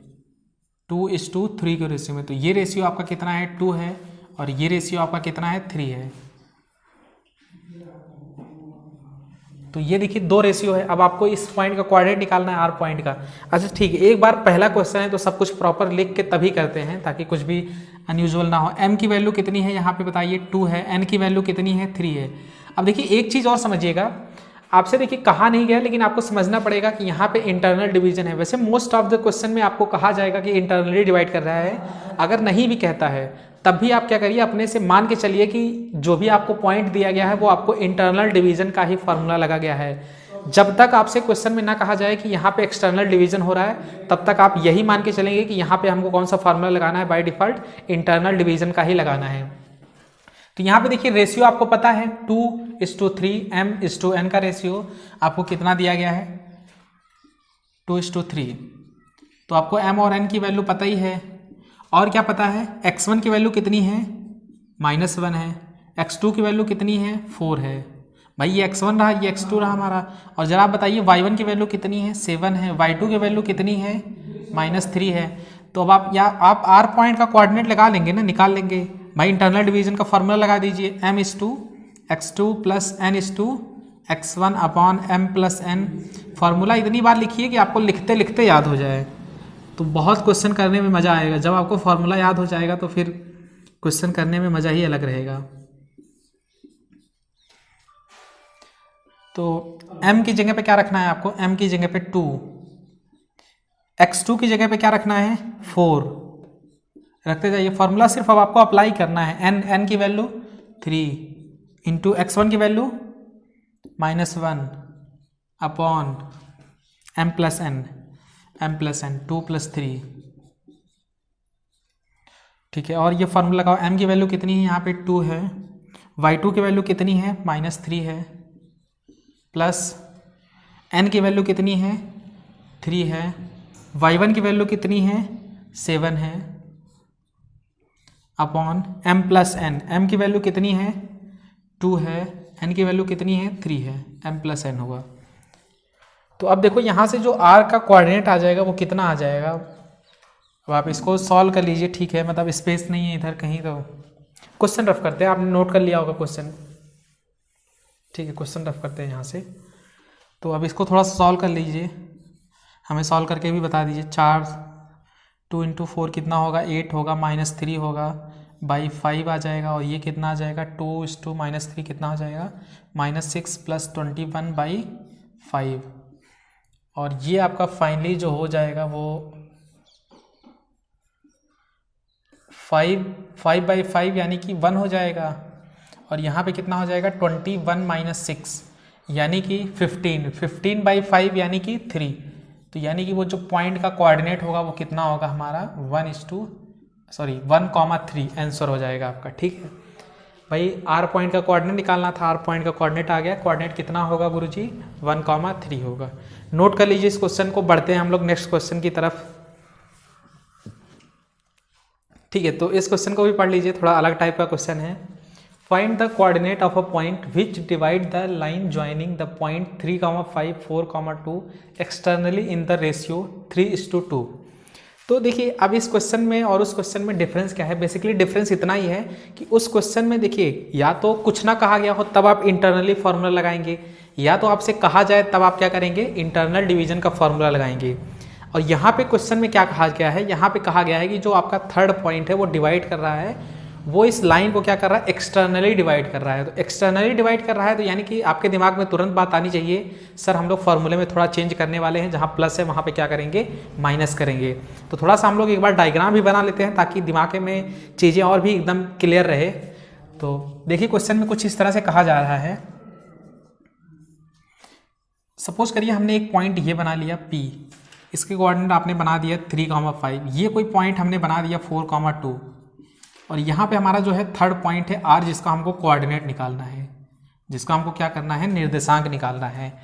2:3 के रेशियो में। तो ये रेशियो आपका कितना है, 2 है, और ये रेशियो आपका कितना है, 3 है। तो ये देखिए 2 रेशियो है। अब आपको इस पॉइंट का कोऑर्डिनेट निकालना है, R पॉइंट का। अच्छा ठीक है, एक बार पहला क्वेश्चन है तो सब कुछ प्रॉपर लिख के तभी करते हैं ताकि कुछ भी अनयूजुअल ना हो। M की वैल्यू कितनी है यहाँ पे बताइए, 2 है। N की वैल्यू कितनी है, 3 है। अब देखिए एक चीज़ और समझिएगा, आपसे देखिए कहा नहीं गया लेकिन आपको समझना पड़ेगा कि यहाँ पे इंटरनल डिवीजन है। वैसे मोस्ट ऑफ द क्वेश्चन में आपको कहा जाएगा कि इंटरनली डिवाइड कर रहा है। अगर नहीं भी कहता है तब भी आप क्या करिए, अपने से मान के चलिए कि जो भी आपको पॉइंट दिया गया है वो आपको इंटरनल डिवीजन का ही फॉर्मूला लगा गया है। जब तक आपसे क्वेश्चन में ना कहा जाए कि यहाँ पे एक्सटर्नल डिवीजन हो रहा है, तब तक आप यही मान के चलेंगे कि यहाँ पे हमको कौन सा फार्मूला लगाना है, बाय डिफॉल्ट इंटरनल डिवीजन का ही लगाना है। तो यहाँ पे देखिए रेशियो आपको पता है 2:3, M:n का रेशियो आपको कितना दिया गया है, 2:3। तो आपको M और N की वैल्यू पता ही है। और क्या पता है, x1 की वैल्यू कितनी है, -1 है। x2 की वैल्यू कितनी है, 4 है। भाई ये x1 रहा, ये x2 रहा हमारा। और जरा आप बताइए y1 की वैल्यू कितनी है, 7 है। y2 की वैल्यू कितनी है, -3 है। तो अब आप R पॉइंट का कोऑर्डिनेट लगा लेंगे ना, निकाल लेंगे। भाई इंटरनल डिवीजन का फॉर्मूला लगा दीजिए, M:x2 + N:x1/m+n। फार्मूला इतनी बार लिखिए कि आपको लिखते लिखते याद हो जाए, तो बहुत क्वेश्चन करने में मज़ा आएगा। जब आपको फार्मूला याद हो जाएगा तो फिर क्वेश्चन करने में मज़ा ही अलग रहेगा। तो M की जगह पे क्या रखना है आपको, M की जगह पे 2, x2 की जगह पे क्या रखना है, 4 रखते जाइए। फॉर्मूला सिर्फ अब आपको अप्लाई करना है। n की वैल्यू 3 इंटू x1 की वैल्यू -1/m+n, m+n 2 + 3, ठीक है। और ये फार्मूला लगाओ, m की वैल्यू कितनी है यहाँ पे, 2 है। y2 की वैल्यू कितनी है, -3 है, प्लस n की वैल्यू कितनी है, 3 है। y1 की वैल्यू कितनी है, 7 है, अपॉन m+n। m की वैल्यू कितनी है, 2 है। n की वैल्यू कितनी है, 3 है, m+n होगा। तो अब देखो यहाँ से जो r का कोऑर्डिनेट आ जाएगा वो कितना आ जाएगा। अब आप इसको सॉल्व कर लीजिए, ठीक है। मतलब स्पेस नहीं है इधर कहीं, तो क्वेश्चन रफ करते हैं। आपने नोट कर लिया होगा क्वेश्चन, ठीक है। क्वेश्चन रफ करते हैं यहाँ से। तो अब इसको थोड़ा सॉल्व कर लीजिए, हमें सॉल्व करके भी बता दीजिए। 2 × 4 कितना होगा, 8 होगा, -3 होगा, बाई 5 आ जाएगा। और ये कितना आ जाएगा, 2 - 3 कितना हो जाएगा, -6 + 21/5। और ये आपका फाइनली जो हो जाएगा वो 5/5 यानी कि 1 हो जाएगा। और यहाँ पे कितना हो जाएगा, 21 - 6 यानी कि 15/5 यानी कि 3। तो यानी कि वो जो पॉइंट का कोऑर्डिनेट होगा वो कितना होगा हमारा, 1,3 आंसर हो जाएगा आपका, ठीक है भाई। R पॉइंट का कोऑर्डिनेट निकालना था, R पॉइंट का कोऑर्डिनेट आ गया। कोऑर्डिनेट कितना होगा गुरुजी, 1,3 होगा। नोट कर लीजिए इस क्वेश्चन को। बढ़ते हैं हम लोग नेक्स्ट क्वेश्चन की तरफ, ठीक है। तो इस क्वेश्चन को भी पढ़ लीजिए, थोड़ा अलग टाइप का क्वेश्चन है। Find the coordinate of a point which divide the line joining the point 3, 5, 4, 2 externally in the ratio 3:2। तो देखिए अब इस क्वेश्चन में और उस क्वेश्चन में डिफरेंस क्या है। बेसिकली डिफरेंस इतना ही है कि उस क्वेश्चन में देखिए या तो कुछ ना कहा गया हो तब आप इंटरनली फार्मूला लगाएंगे, या तो आपसे कहा जाए तब आप क्या करेंगे, इंटरनल डिवीजन का फार्मूला लगाएंगे। और यहाँ पे क्वेश्चन में क्या कहा गया है, यहाँ पे कहा गया है कि जो आपका थर्ड पॉइंट है वो डिवाइड कर रहा है वो इस लाइन को क्या कर रहा है, एक्सटर्नली डिवाइड कर रहा है। तो एक्सटर्नली डिवाइड कर रहा है तो यानी कि आपके दिमाग में तुरंत बात आनी चाहिए, सर हम लोग फॉर्मूले में थोड़ा चेंज करने वाले हैं, जहाँ प्लस है वहाँ पे क्या करेंगे, माइनस करेंगे। तो थोड़ा सा हम लोग एक बार डायग्राम भी बना लेते हैं ताकि दिमाग में चीज़ें और भी एकदम क्लियर रहे। तो देखिए क्वेश्चन में कुछ इस तरह से कहा जा रहा है, सपोज करिए हमने एक पॉइंट ये बना लिया P, इसके कोऑर्डिनेट आपने बना दिया 3,5, ये कोई पॉइंट हमने बना दिया 4,2, और यहाँ पे हमारा जो है थर्ड पॉइंट है R, जिसका हमको कोऑर्डिनेट निकालना है, जिसका हमको क्या करना है, निर्देशांक निकालना है।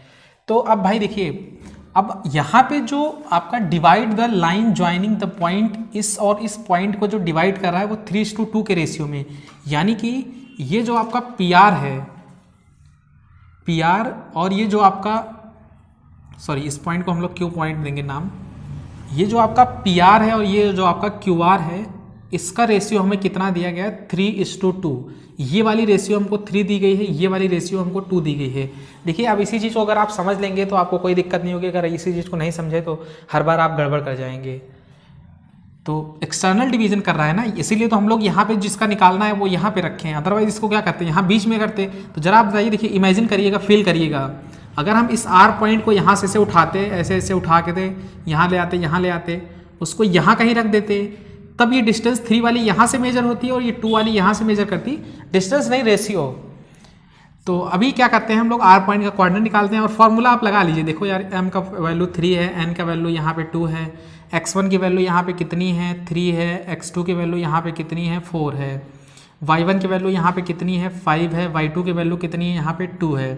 तो अब भाई देखिए, अब यहाँ पे जो आपका divide the line joining the point, इस और इस पॉइंट को जो डिवाइड कर रहा है वो 3:2 के रेशियो में, यानी कि ये जो आपका PR है, PR, और ये जो आपका, सॉरी इस पॉइंट को हम लोग Q पॉइंट देंगे नाम, ये जो आपका PR है और ये जो आपका QR है, इसका रेशियो हमें कितना दिया गया है, 3:2। ये वाली रेशियो हमको 3 दी गई है, ये वाली रेशियो हमको 2 दी गई है। देखिए अब इसी चीज़ को अगर आप समझ लेंगे तो आपको कोई दिक्कत नहीं होगी, अगर इसी चीज़ को नहीं समझे तो हर बार आप गड़बड़ कर जाएंगे। तो एक्सटर्नल डिवीजन कर रहा है ना, इसीलिए तो हम लोग यहाँ पे जिसका निकालना है वो यहाँ पे रखे हैं, अदरवाइज इसको क्या करते हैं, यहाँ बीच में करते। तो जरा आप बताइए, देखिए इमेजिन करिएगा, फील करिएगा, अगर हम इस R पॉइंट को यहाँ से उठाते, ऐसे ऐसे उठा के थे, यहाँ ले आते, उसको यहाँ कहीं रख देते, तब ये डिस्टेंस 3 वाली यहाँ से मेजर होती है और ये 2 वाली यहाँ से मेजर करती, डिस्टेंस नहीं रेशियो। तो अभी क्या करते हैं हम लोग, R पॉइंट का कोऑर्डिनेट निकालते हैं और फॉर्मूला आप लगा लीजिए। देखो यार, m का वैल्यू 3 है, n का वैल्यू यहाँ पे 2 है, x1 की वैल्यू यहाँ पे कितनी है, 3 है, x2 की वैल्यू यहाँ पे कितनी है, 4 है, y1 की वैल्यू यहाँ पे कितनी है, 5 है, y2 की वैल्यू कितनी है, यहाँ पे 2 है।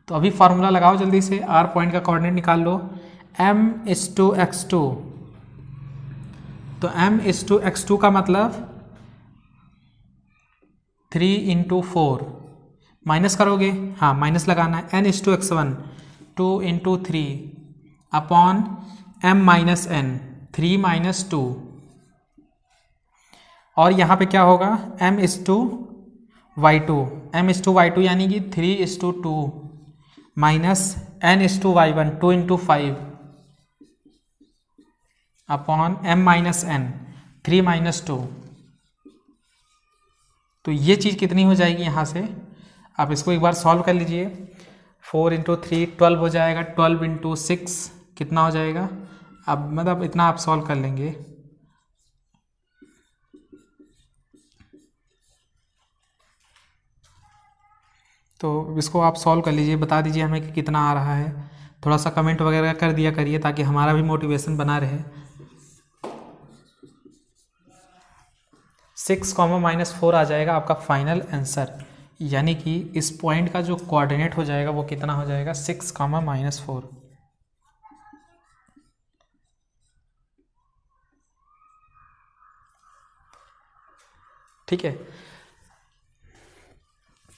तो अभी फार्मूला लगाओ जल्दी से, R पॉइंट का कोऑर्डिनेट निकाल लो, m:x2। तो m:x2 का मतलब 3 × 4, माइनस करोगे, हाँ माइनस लगाना है, n:x1 2 × 3 अपॉन m-n 3 - 2, और यहाँ पे क्या होगा, m:y2 यानी कि 3:2 माइनस n:y1 2 × 5 अपॉन m-n 3 - 2। तो ये चीज़ कितनी हो जाएगी यहाँ से, आप इसको एक बार सॉल्व कर लीजिए, 4 × 3 12 हो जाएगा, 12 × 6 कितना हो जाएगा, अब मतलब इतना आप सॉल्व कर लेंगे। तो इसको आप सॉल्व कर लीजिए, बता दीजिए हमें कि कितना आ रहा है, थोड़ा सा कमेंट वगैरह कर दिया करिए ताकि हमारा भी मोटिवेशन बना रहे। 6, -4 आ जाएगा आपका फाइनल आंसर, यानी कि इस पॉइंट का जो कोऑर्डिनेट हो जाएगा वो कितना हो जाएगा, 6, -4। ठीक है,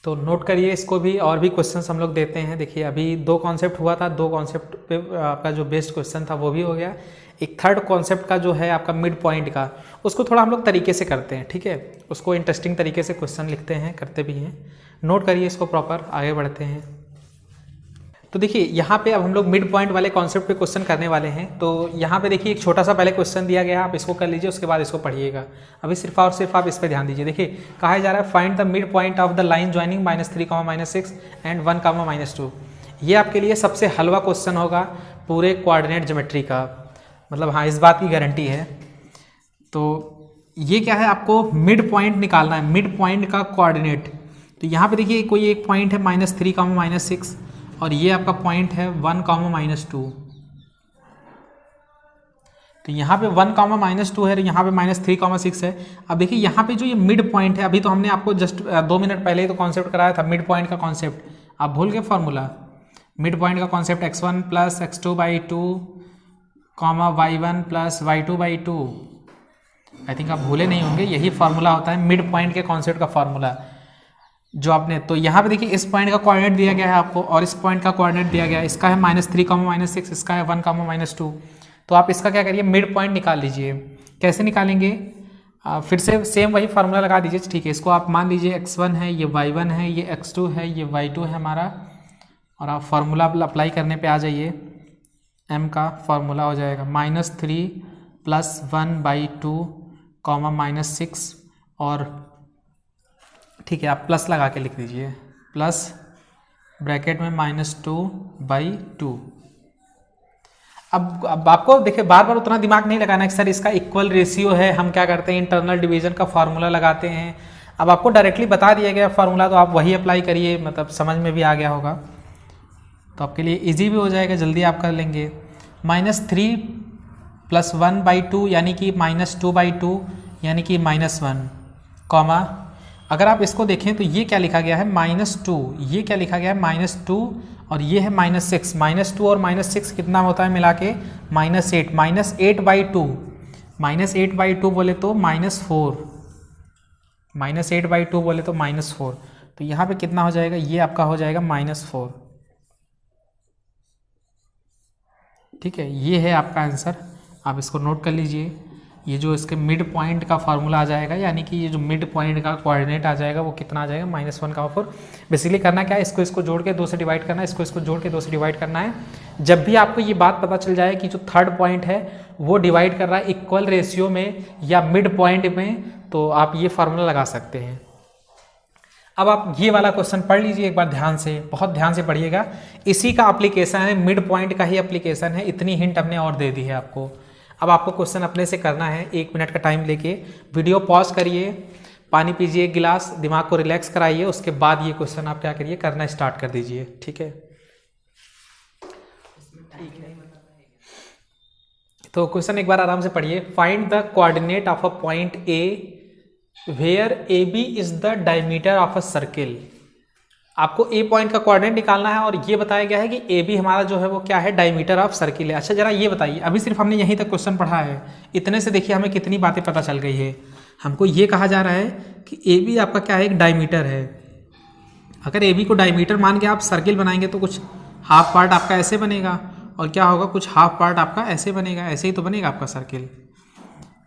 तो नोट करिए इसको भी, और भी क्वेश्चंस हम लोग देते हैं। देखिए अभी 2 कॉन्सेप्ट हुआ था, 2 कॉन्सेप्ट पे आपका जो बेस्ट क्वेश्चन था वो भी हो गया। एक थर्ड कॉन्सेप्ट का जो है आपका मिड पॉइंट का, उसको थोड़ा हम लोग तरीके से करते हैं, ठीक है, उसको इंटरेस्टिंग तरीके से क्वेश्चन लिखते हैं, करते भी हैं। नोट करिए इसको प्रॉपर, आगे बढ़ते हैं। तो देखिए यहाँ पे अब हम लोग मिड पॉइंट वाले कॉन्सेप्ट पे क्वेश्चन करने वाले हैं। तो यहाँ पे देखिए एक छोटा सा पहले क्वेश्चन दिया गया है, आप इसको कर लीजिए, उसके बाद इसको पढ़िएगा। अभी सिर्फ और सिर्फ आप इस पर ध्यान दीजिए। देखिए कहा जा रहा है find the mid point of the line joining -3, -6 and 1, -2। ये आपके लिए सबसे हलवा क्वेश्चन होगा पूरे कोऑर्डिनेट ज्योमेट्री का, मतलब हाँ इस बात की गारंटी है। तो ये क्या है, आपको मिड पॉइंट निकालना है, मिड पॉइंट का कोऑर्डिनेट। तो यहाँ पे देखिए कोई एक पॉइंट है -3, -6 और ये आपका पॉइंट है 1, -2। तो यहाँ पे 1, -2 है, यहाँ पे -3, 6 है। अब देखिए यहाँ पे जो ये मिड पॉइंट है, अभी तो हमने आपको जस्ट 2 मिनट पहले ही तो कॉन्सेप्ट कराया था मिड पॉइंट का कॉन्सेप्ट, आप भूल गए फॉर्मूला। मिड पॉइंट का concept x1 + x2/2, y1 + y2/2। I think आप भूले नहीं होंगे, यही फार्मूला होता है मिड पॉइंट के कॉन्सेप्ट का फार्मूला जो आपने। तो यहाँ पे देखिए इस पॉइंट का कोऑर्डिनेट दिया गया है आपको और इस पॉइंट का कोऑर्डिनेट दिया गया है, इसका है -3, -6, इसका है 1, -2। तो आप इसका क्या करिए, मिड पॉइंट निकाल लीजिए। कैसे निकालेंगे, फिर से सेम वही फार्मूला लगा दीजिए, ठीक है। इसको आप मान लीजिए x1 है, ये y1 है, ये x2 है, ये y2 है हमारा, और आप फार्मूला अप्लाई करने पे आ जाइए। m का फार्मूला हो जाएगा -3 + 1/2, -6 और ठीक है, आप प्लस लगा के लिख दीजिए, प्लस ब्रैकेट में -2/2। अब आपको देखिए बार बार उतना दिमाग नहीं लगाना है कि सर इसका इक्वल रेशियो है, हम क्या करते हैं इंटरनल डिवीजन का फार्मूला लगाते हैं। अब आपको डायरेक्टली बता दिया गया फार्मूला, तो आप वही अप्लाई करिए, मतलब समझ में भी आ गया होगा, तो आपके लिए इजी भी हो जाएगा, जल्दी आप कर लेंगे। -3 + 1/2 यानी कि -2/2 यानी कि -1, कॉमा अगर आप इसको देखें तो ये क्या लिखा गया है -2, ये क्या लिखा गया है -2 और ये है -6। -2 और -6 कितना होता है मिला के -8, -8/2, -8/2 बोले तो -4, -8/2 बोले तो -4, तो यहाँ पे कितना हो जाएगा, ये आपका हो जाएगा -4। ठीक है, ये है आपका आंसर, आप इसको नोट कर लीजिए। ये जो इसके मिड पॉइंट का फार्मूला आ जाएगा, यानी कि ये जो मिड पॉइंट का कोऑर्डिनेट आ जाएगा वो कितना आ जाएगा -1/4। बेसिकली करना क्या है, इसको जोड़ के 2 से डिवाइड करना है, इसको जोड़ के 2 से डिवाइड करना है। जब भी आपको ये बात पता चल जाए कि जो थर्ड पॉइंट है वो डिवाइड कर रहा है इक्वल रेशियो में या मिड पॉइंट में, तो आप ये फार्मूला लगा सकते हैं। अब आप ये वाला क्वेश्चन पढ़ लीजिए एक बार ध्यान से, बहुत ध्यान से पढ़िएगा, इसी का एप्लीकेशन है, मिड पॉइंट का ही एप्लीकेशन है, इतनी हिंट हमने और दे दी है आपको। अब आपको क्वेश्चन अपने से करना है, 1 मिनट का टाइम लेके वीडियो पॉज करिए, पानी पीजिए एक गिलास, दिमाग को रिलैक्स कराइए, उसके बाद ये क्वेश्चन आप क्या करिए, करना स्टार्ट कर दीजिए। ठीक है, तो क्वेश्चन एक बार आराम से पढ़िए। Find the coordinate of a point A where A B is the diameter of a circle. आपको ए पॉइंट का कोऑर्डिनेट निकालना है और ये बताया गया है कि ए बी हमारा जो है वो क्या है, डायमीटर ऑफ सर्किल है। अच्छा जरा ये बताइए, अभी सिर्फ हमने यहीं तक क्वेश्चन पढ़ा है, इतने से देखिए हमें कितनी बातें पता चल गई है। हमको ये कहा जा रहा है कि ए बी आपका क्या है, एक डायमीटर है। अगर ए बी को डायमीटर मान के आप सर्किल बनाएंगे तो कुछ हाफ पार्ट आपका ऐसे बनेगा और क्या होगा, कुछ हाफ पार्ट आपका ऐसे बनेगा, ऐसे ही तो बनेगा आपका सर्किल।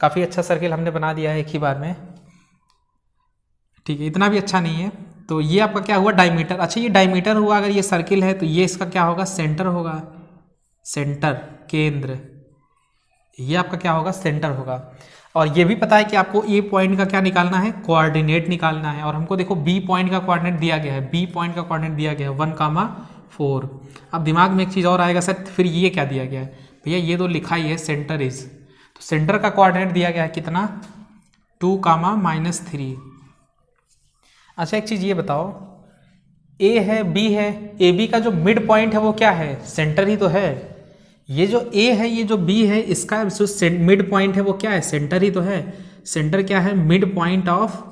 काफ़ी अच्छा सर्किल हमने बना दिया है एक ही बार में। ठीक है, इतना भी अच्छा नहीं है। तो ये आपका क्या हुआ, डायमीटर। अच्छा ये डायमीटर हुआ, अगर ये सर्किल है तो ये इसका क्या होगा, सेंटर होगा, सेंटर, केंद्र, ये आपका क्या होगा, सेंटर होगा। और ये भी पता है कि आपको ए पॉइंट का क्या निकालना है, कोऑर्डिनेट निकालना है। और हमको देखो बी पॉइंट का कोऑर्डिनेट दिया गया है, बी पॉइंट का कोऑर्डिनेट दिया गया है 1,4। अब दिमाग में एक चीज़ और आएगा, सर फिर ये क्या दिया गया है, भैया ये तो लिखा ही है सेंटर इज, तो सेंटर का कोऑर्डिनेट दिया गया है कितना, 2,-3। अच्छा एक चीज़ ये बताओ, ए है बी है, ए बी का जो मिड पॉइंट है वो क्या है, सेंटर ही तो है। ये जो ए है, ये जो बी है, इसका जो मिड पॉइंट है वो क्या है, सेंटर ही तो है। सेंटर क्या है, mid point of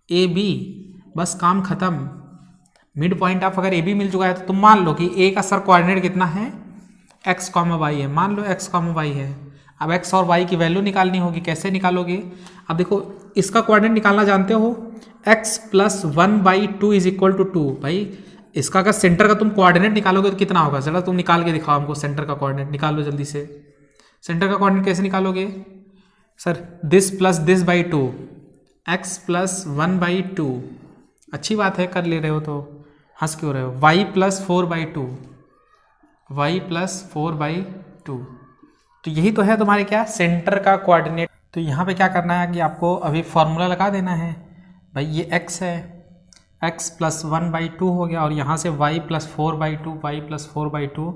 A B, बस काम खत्म। मिड पॉइंट ऑफ अगर ए बी मिल चुका है तो तुम मान लो कि ए का सर कोऑर्डिनेट कितना है, x, y है, मान लो x, y है। अब x और y की वैल्यू निकालनी होगी, कैसे निकालोगे, अब देखो इसका कोऑर्डिनेट निकालना जानते हो, x + 1/2 = 2। भाई इसका अगर सेंटर का तुम कोऑर्डिनेट निकालोगे तो कितना होगा, जरा तुम निकाल के दिखाओ हमको, सेंटर का कोऑर्डिनेट निकालो जल्दी से। सेंटर का कोऑर्डिनेट कैसे निकालोगे, sir this plus this by 2, x + 1/2। अच्छी बात है, कर ले रहे हो तो हंस क्यों रहे हो। y + 4/2, y + 4/2, तो यही तो है तुम्हारे क्या, सेंटर का कोऑर्डिनेट। तो यहाँ पे क्या करना है कि आपको अभी फॉर्मूला लगा देना है। भाई ये x है, x + 1/2 हो गया, और यहाँ से y + 4/2, y + 4/2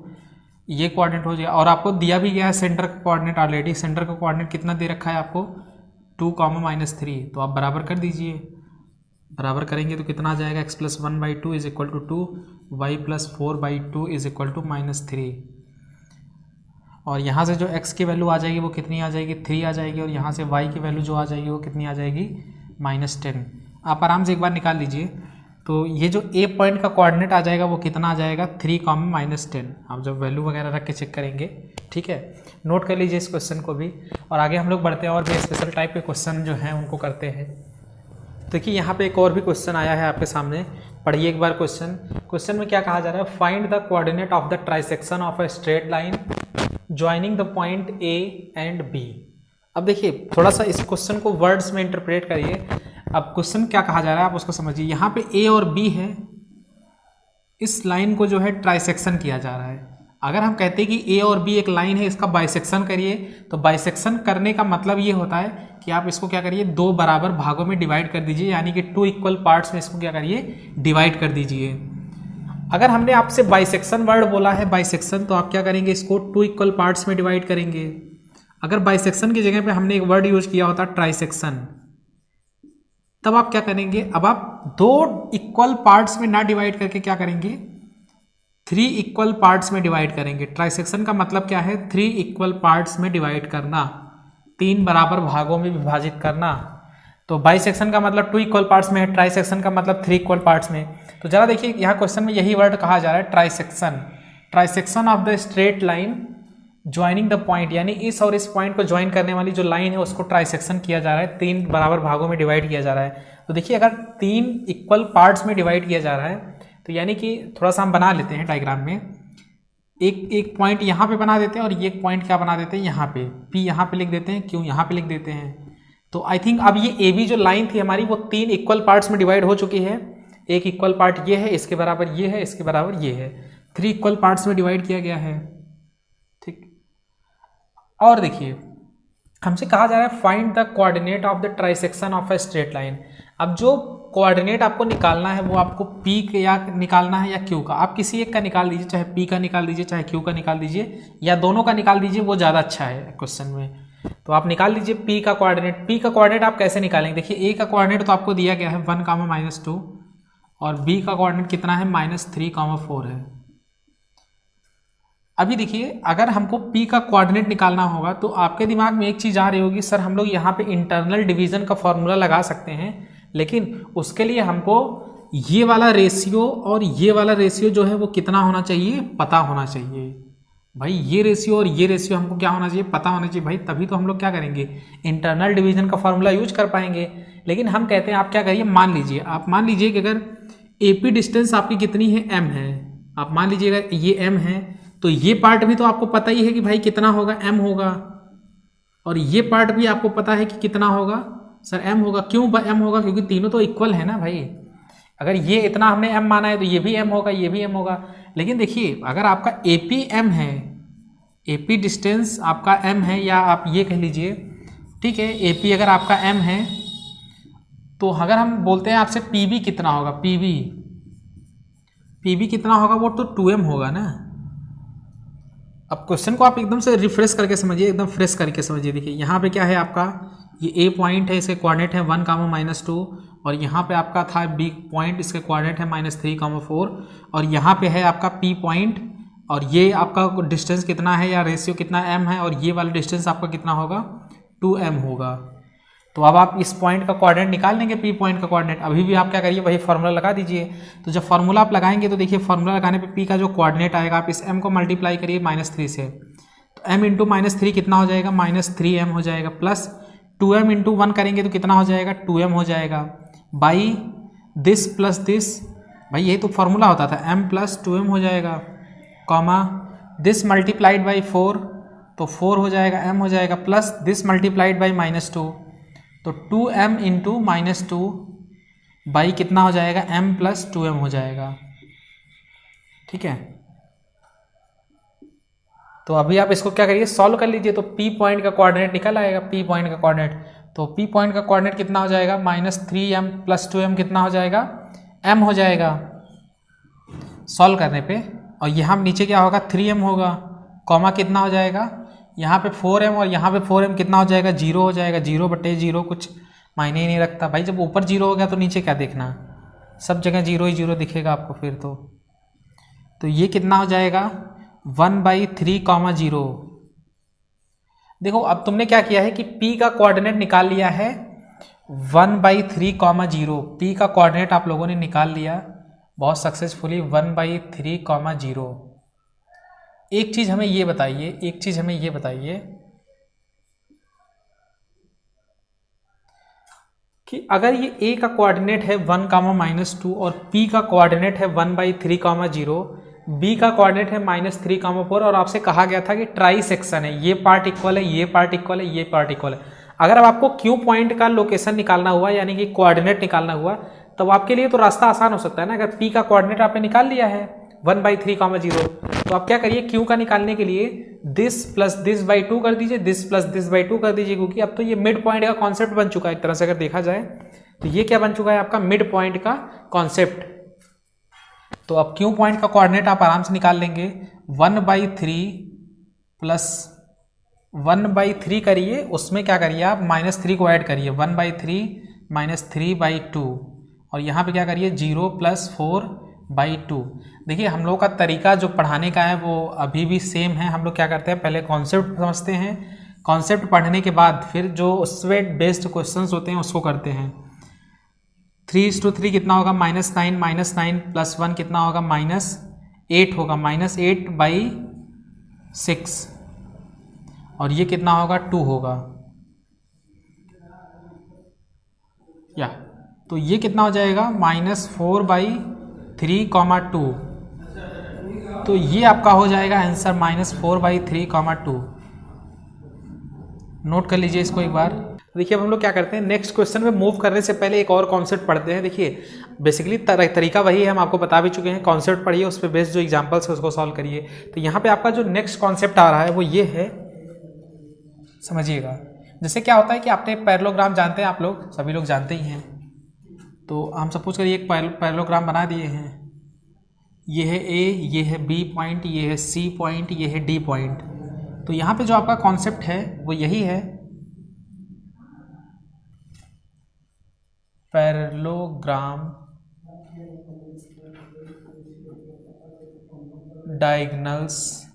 ये कोऑर्डिनेट हो जाएगा। और आपको दिया भी गया है सेंटर का कोऑर्डिनेट ऑलरेडी। सेंटर का कोऑर्डिनेट कितना दे रखा है आपको, 2, -3। तो आप बराबर कर दीजिए, बराबर करेंगे तो कितना आ जाएगा, x + 1/2 = 2, y + 4/2 = -3। और यहाँ से जो x की वैल्यू आ जाएगी वो कितनी आ जाएगी, 3 आ जाएगी। और यहाँ से y की वैल्यू जो आ जाएगी वो कितनी आ जाएगी, -10। आप आराम से एक बार निकाल लीजिए। तो ये जो a पॉइंट का कोऑर्डिनेट आ जाएगा वो कितना आ जाएगा, 3, -10। आप जब वैल्यू वगैरह रख के चेक करेंगे, ठीक है, नोट कर लीजिए इस क्वेश्चन को भी। और आगे हम लोग बढ़ते हैं और भी स्पेशल टाइप के क्वेश्चन जो हैं उनको करते हैं। देखिए यहाँ पे एक और भी क्वेश्चन आया है आपके सामने, पढ़िए एक बार क्वेश्चन में क्या कहा जा रहा है, find the coordinate of the trisection of a straight line joining the point A and B। अब देखिए थोड़ा सा इस क्वेश्चन को वर्ड्स में इंटरप्रेट करिए। अब क्वेश्चन क्या कहा जा रहा है आप उसको समझिए। यहाँ पे A और B है, इस लाइन को जो है ट्राइसेक्शन किया जा रहा है। अगर हम कहते हैं कि ए और बी एक लाइन है, इसका बाइसेक्शन करिए, तो बाइसेक्शन करने का मतलब ये होता है कि आप इसको क्या करिए, दो बराबर भागों में डिवाइड कर दीजिए, यानी कि 2 इक्वल पार्ट्स में इसको क्या करिए, डिवाइड कर दीजिए। अगर हमने आपसे बाइसेक्शन वर्ड बोला है, बाइसेक्शन, तो आप क्या करेंगे, इसको 2 इक्वल पार्ट्स में डिवाइड करेंगे। अगर बाइसेक्शन की जगह पे हमने एक वर्ड यूज किया होता ट्राइसेक्शन, तब आप क्या करेंगे, अब आप 2 इक्वल पार्ट्स में ना डिवाइड करके क्या करेंगे, 3 इक्वल पार्ट्स में डिवाइड करेंगे। ट्राइसेक्शन का मतलब क्या है, 3 इक्वल पार्ट्स में डिवाइड करना, 3 बराबर भागों में विभाजित करना। तो बाइसेक्शन का मतलब 2 इक्वल पार्ट्स में है, ट्राइसेक्शन का मतलब 3 इक्वल पार्ट्स में। तो जरा देखिए यहाँ क्वेश्चन में यही वर्ड कहा जा रहा है, trisection. Trisection of the straight line joining the point, यानी इस और इस पॉइंट को ज्वाइन करने वाली जो लाइन है उसको ट्राइसेक्शन किया जा रहा है, 3 बराबर भागों में डिवाइड किया जा रहा है। तो देखिए अगर 3 इक्वल पार्ट्स में डिवाइड किया जा रहा है, तो यानी कि थोड़ा सा हम बना लेते हैं डायग्राम में, एक पॉइंट यहाँ पे बना देते हैं और ये एक पॉइंट क्या बना देते हैं यहाँ पे, P यहाँ पे लिख देते हैं, Q यहाँ पे लिख देते हैं। तो आई थिंक अब ये ए बी जो लाइन थी हमारी, वो 3 इक्वल पार्ट्स में डिवाइड हो चुकी है। एक इक्वल पार्ट ये है, इसके बराबर ये है, इसके बराबर ये है, 3 इक्वल पार्ट्स में डिवाइड किया गया है। ठीक, और देखिए हमसे कहा जा रहा है find the coordinate of the trisection of a straight line. अब जो कोऑर्डिनेट आपको निकालना है वो आपको P का निकालना है या Q का, आप किसी एक का निकाल दीजिए, चाहे P का निकाल दीजिए, चाहे Q का निकाल दीजिए, या दोनों का निकाल दीजिए, वो ज़्यादा अच्छा है क्वेश्चन में। तो आप निकाल लीजिए P का कोऑर्डिनेट। P का कोऑर्डिनेट आप कैसे निकालेंगे, देखिए A का कोऑर्डिनेट तो आपको दिया गया है 1, -2, और B का कोऑर्डिनेट कितना है, -3, 4 है। अभी देखिए अगर हमको P का कोऑर्डिनेट निकालना होगा तो आपके दिमाग में एक चीज़ आ रही होगी, सर हम लोग यहाँ पे इंटरनल डिवीजन का फॉर्मूला लगा सकते हैं, लेकिन उसके लिए हमको ये वाला रेशियो और ये वाला रेशियो जो है वो कितना होना चाहिए, पता होना चाहिए। भाई ये रेशियो और ये रेशियो हमको क्या होना चाहिए, पता होना चाहिए भाई, तभी तो हम लोग क्या करेंगे, इंटरनल डिवीजन का फॉर्मूला यूज कर पाएंगे। लेकिन हम कहते हैं आप क्या करिए, मान लीजिए कि अगर AP डिस्टेंस आपकी कितनी है, M है, आप मान लीजिए अगर ये M है, तो ये पार्ट भी तो आपको पता ही है कि भाई कितना होगा, M होगा, और ये पार्ट भी आपको पता है कि कितना होगा, सर M होगा। क्यों M होगा, क्योंकि तीनों तो इक्वल है ना भाई। अगर ये इतना हमने M माना है तो ये भी M होगा, ये भी M होगा। लेकिन देखिए अगर आपका AP M है, AP डिस्टेंस आपका M है, या आप ये कह लीजिए, ठीक है, AP अगर आपका M है, तो अगर हम बोलते हैं आपसे PB कितना होगा, PB कितना होगा, वो तो 2M होगा ना। अब क्वेश्चन को आप एकदम से रिफ्रेश करके समझिए, एकदम फ्रेश करके समझिए। देखिए यहाँ पे क्या है आपका, ये A पॉइंट है, इसके कोऑर्डिनेट है 1, -2, और यहाँ पे आपका था B पॉइंट, इसके कोऑर्डिनेट है -3, 4, और यहाँ पे है आपका P पॉइंट, और ये आपका डिस्टेंस कितना है या रेशियो कितना M है, और ये वाला डिस्टेंस आपका कितना होगा, 2M होगा। तो अब आप इस पॉइंट का कोऑर्डिनेट निकाल लेंगे, P पॉइंट का कोऑर्डिनेट। अभी भी आप क्या करिए, वही फार्मूला लगा दीजिए। तो जब फार्मूला आप लगाएंगे तो देखिए फार्मूला लगाने पे P का जो कोऑर्डिनेट आएगा, आप इस M को मल्टीप्लाई करिए -3 से, तो M इंटू -3 कितना हो जाएगा, -3M हो जाएगा, प्लस 2M इंटू 1 करेंगे तो कितना हो जाएगा, 2M हो जाएगा, बाई दिस प्लस दिस, भाई यही तो फार्मूला होता था, M प्लस 2M हो जाएगा, कॉमा दिस मल्टीप्लाइड बाई 4, तो 4 हो जाएगा, M हो जाएगा, प्लस दिस मल्टीप्लाइड बाई -2, तो 2M इंटू -2 बाई कितना हो जाएगा, M प्लस 2M हो जाएगा। ठीक है, तो अभी आप इसको क्या करिए, सॉल्व कर लीजिए। तो P पॉइंट का कोऑर्डिनेट निकल आएगा, P पॉइंट का कोऑर्डिनेट, तो P पॉइंट का कोऑर्डिनेट कितना हो जाएगा, -3M प्लस 2M कितना हो जाएगा, M हो जाएगा सॉल्व करने पे। और यहाँ नीचे क्या होगा, 3M होगा, कॉमा कितना हो जाएगा, यहाँ पे 4M और यहाँ पे 4M कितना हो जाएगा, 0 हो जाएगा, 0/0, कुछ मायने ही नहीं रखता भाई। जब ऊपर 0 हो गया तो नीचे क्या देखना, सब जगह 0 ही 0 दिखेगा आपको फिर तो ये कितना हो जाएगा, 1/3, 0। देखो अब तुमने क्या किया है कि P का कोऑर्डिनेट निकाल लिया है 1/3, 0। P का कोऑर्डिनेट आप लोगों ने निकाल लिया बहुत सक्सेसफुली 1/3, 0। एक चीज़ हमें ये बताइए, कि अगर ये A का कोऑर्डिनेट है 1, -2 और P का कोऑर्डिनेट है 1/3, 0, B का कोऑर्डिनेट है -3, 4, और आपसे कहा गया था कि ट्राई सेक्शन है, ये पार्ट इक्वल है, ये पार्ट इक्वल है, ये पार्ट इक्वल है। अगर अब आपको Q पॉइंट का लोकेशन निकालना हुआ, यानी कि कोऑर्डिनेट निकालना हुआ, तब आपके लिए तो रास्ता आसान हो सकता है ना। अगर P का कोऑर्डिनेट आपने निकाल लिया है 1/3 कॉमा 0। तो आप क्या करिए, क्यू का निकालने के लिए दिस प्लस दिस बाई 2 कर दीजिए, दिस प्लस दिस बाई 2 कर दीजिए, क्योंकि अब तो ये मिड पॉइंट का कॉन्सेप्ट बन चुका है एक तरह से अगर देखा जाए तो ये क्या बन चुका है आपका मिड पॉइंट का कॉन्सेप्ट। तो अब क्यू पॉइंट का कोऑर्डिनेट आप आराम से निकाल लेंगे, 1/3 प्लस 1/3 करिए, उसमें क्या करिए आप -3 को ऐड करिए, 1/3 माइनस 3/2 और यहाँ पे क्या करिए 0 प्लस 4/2। देखिए हम लोग का तरीका जो पढ़ाने का है वो अभी भी सेम है। हम लोग क्या करते हैं, पहले कॉन्सेप्ट समझते हैं, कॉन्सेप्ट पढ़ने के बाद फिर जो उसमें बेस्ड क्वेश्चंस होते हैं उसको करते हैं। 3:3 कितना होगा, -9, -9 प्लस 1 कितना होगा, -8 होगा, -8/6 और ये कितना होगा 2 होगा या, तो ये कितना हो जाएगा -4/3, 2। तो ये आपका हो जाएगा आंसर -4/3, 2। नोट कर लीजिए इसको एक बार। देखिए अब हम लोग क्या करते हैं, नेक्स्ट क्वेश्चन में मूव करने से पहले एक और कॉन्सेप्ट पढ़ते हैं। देखिए बेसिकली तरीका वही है, हम आपको बता भी चुके हैं, कॉन्सेप्ट पढ़िए, उस पर बेस्ड जो एग्जांपल्स है उसको सॉल्व करिए। तो यहाँ पे आपका जो नेक्स्ट कॉन्सेप्ट आ रहा है वो ये है, समझिएगा। जैसे क्या होता है कि आपने पैरेललोग्राम जानते हैं, आप लोग सभी लोग जानते ही हैं। तो हम सपोज करिए एक पैरेललोग्राम बना दिए हैं, ये है ए, ये है बी पॉइंट, ये है सी पॉइंट, ये है डी पॉइंट। तो यहाँ पे जो आपका कॉन्सेप्ट है वो यही है, parallelogram diagonals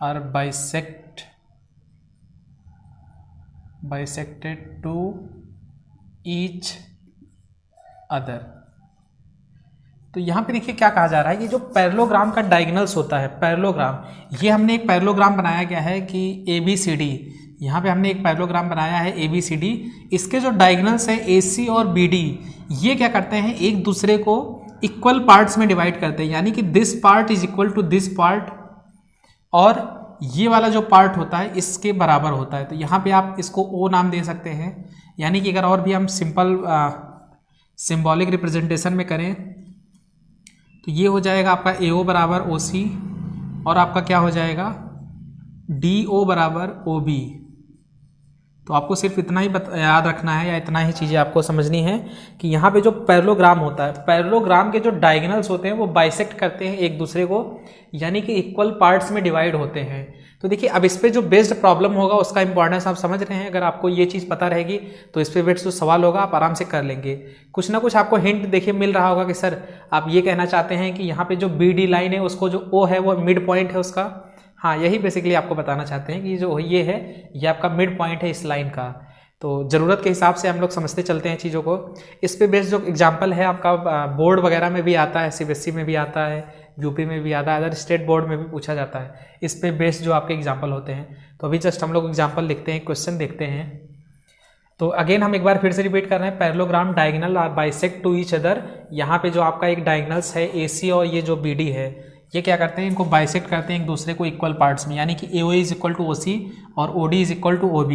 are bisected to each other। तो यहाँ पे देखिए क्या कहा जा रहा है, ये जो पैरेललोग्राम का डायगोनल्स होता है, पैरेललोग्राम, ये हमने एक पैरेललोग्राम बनाया गया है कि ABCD, यहाँ पे हमने एक पैरेललोग्राम बनाया है ABCD। इसके जो डायगोनल्स है AC और BD, ये क्या करते हैं, एक दूसरे को इक्वल पार्ट्स में डिवाइड करते हैं, यानी कि this part is equal to this part और ये वाला जो पार्ट होता है इसके बराबर होता है। तो यहाँ पे आप इसको O नाम दे सकते हैं, यानी कि अगर और भी हम सिंबॉलिक रिप्रेजेंटेशन में करें तो ये हो जाएगा आपका AO बराबर OC और आपका क्या हो जाएगा DO बराबर OB। तो आपको सिर्फ इतना ही याद रखना है या इतना ही चीज़ें आपको समझनी है कि यहाँ पे जो पैरेललोग्राम होता है, पैरेललोग्राम के जो डायगोनल्स होते हैं वो बाइसेक्ट करते हैं एक दूसरे को, यानी कि इक्वल पार्ट्स में डिवाइड होते हैं। तो देखिए अब इस पे जो बेस्ड प्रॉब्लम होगा उसका इंपॉर्टेंस आप समझ रहे हैं। अगर आपको ये चीज़ पता रहेगी तो इस पे बेस्ड जो सवाल होगा आप आराम से कर लेंगे। कुछ ना कुछ आपको हिंट देखिए मिल रहा होगा कि सर आप ये कहना चाहते हैं कि यहाँ पे जो BD लाइन है उसको जो O है वो मिड पॉइंट है उसका। हाँ, यही बेसिकली आपको बताना चाहते हैं कि जो ये है ये आपका मिड पॉइंट है इस लाइन का। तो ज़रूरत के हिसाब से हम लोग समझते चलते हैं चीज़ों को। इस पे बेस्ड जो एग्जांपल है आपका बोर्ड वगैरह में भी आता है, CBSE में भी आता है, UP में भी आता है, अदर स्टेट बोर्ड में भी पूछा जाता है इस पे बेस्ड जो आपके एग्जांपल होते हैं। तो अभी जस्ट हम लोग एग्जांपल लिखते हैं, क्वेश्चन देखते हैं। तो अगेन हम एक बार फिर से रिपीट कर रहे हैं, parallelogram diagonal are bisect to each other. यहाँ पे जो आपका एक डायगोनल्स है AC और ये जो BD है ये क्या करते हैं, इनको बाइसेक्ट करते हैं एक दूसरे को इक्वल पार्ट्स में, यानी कि AO is equal to OC और OD is equal to OB।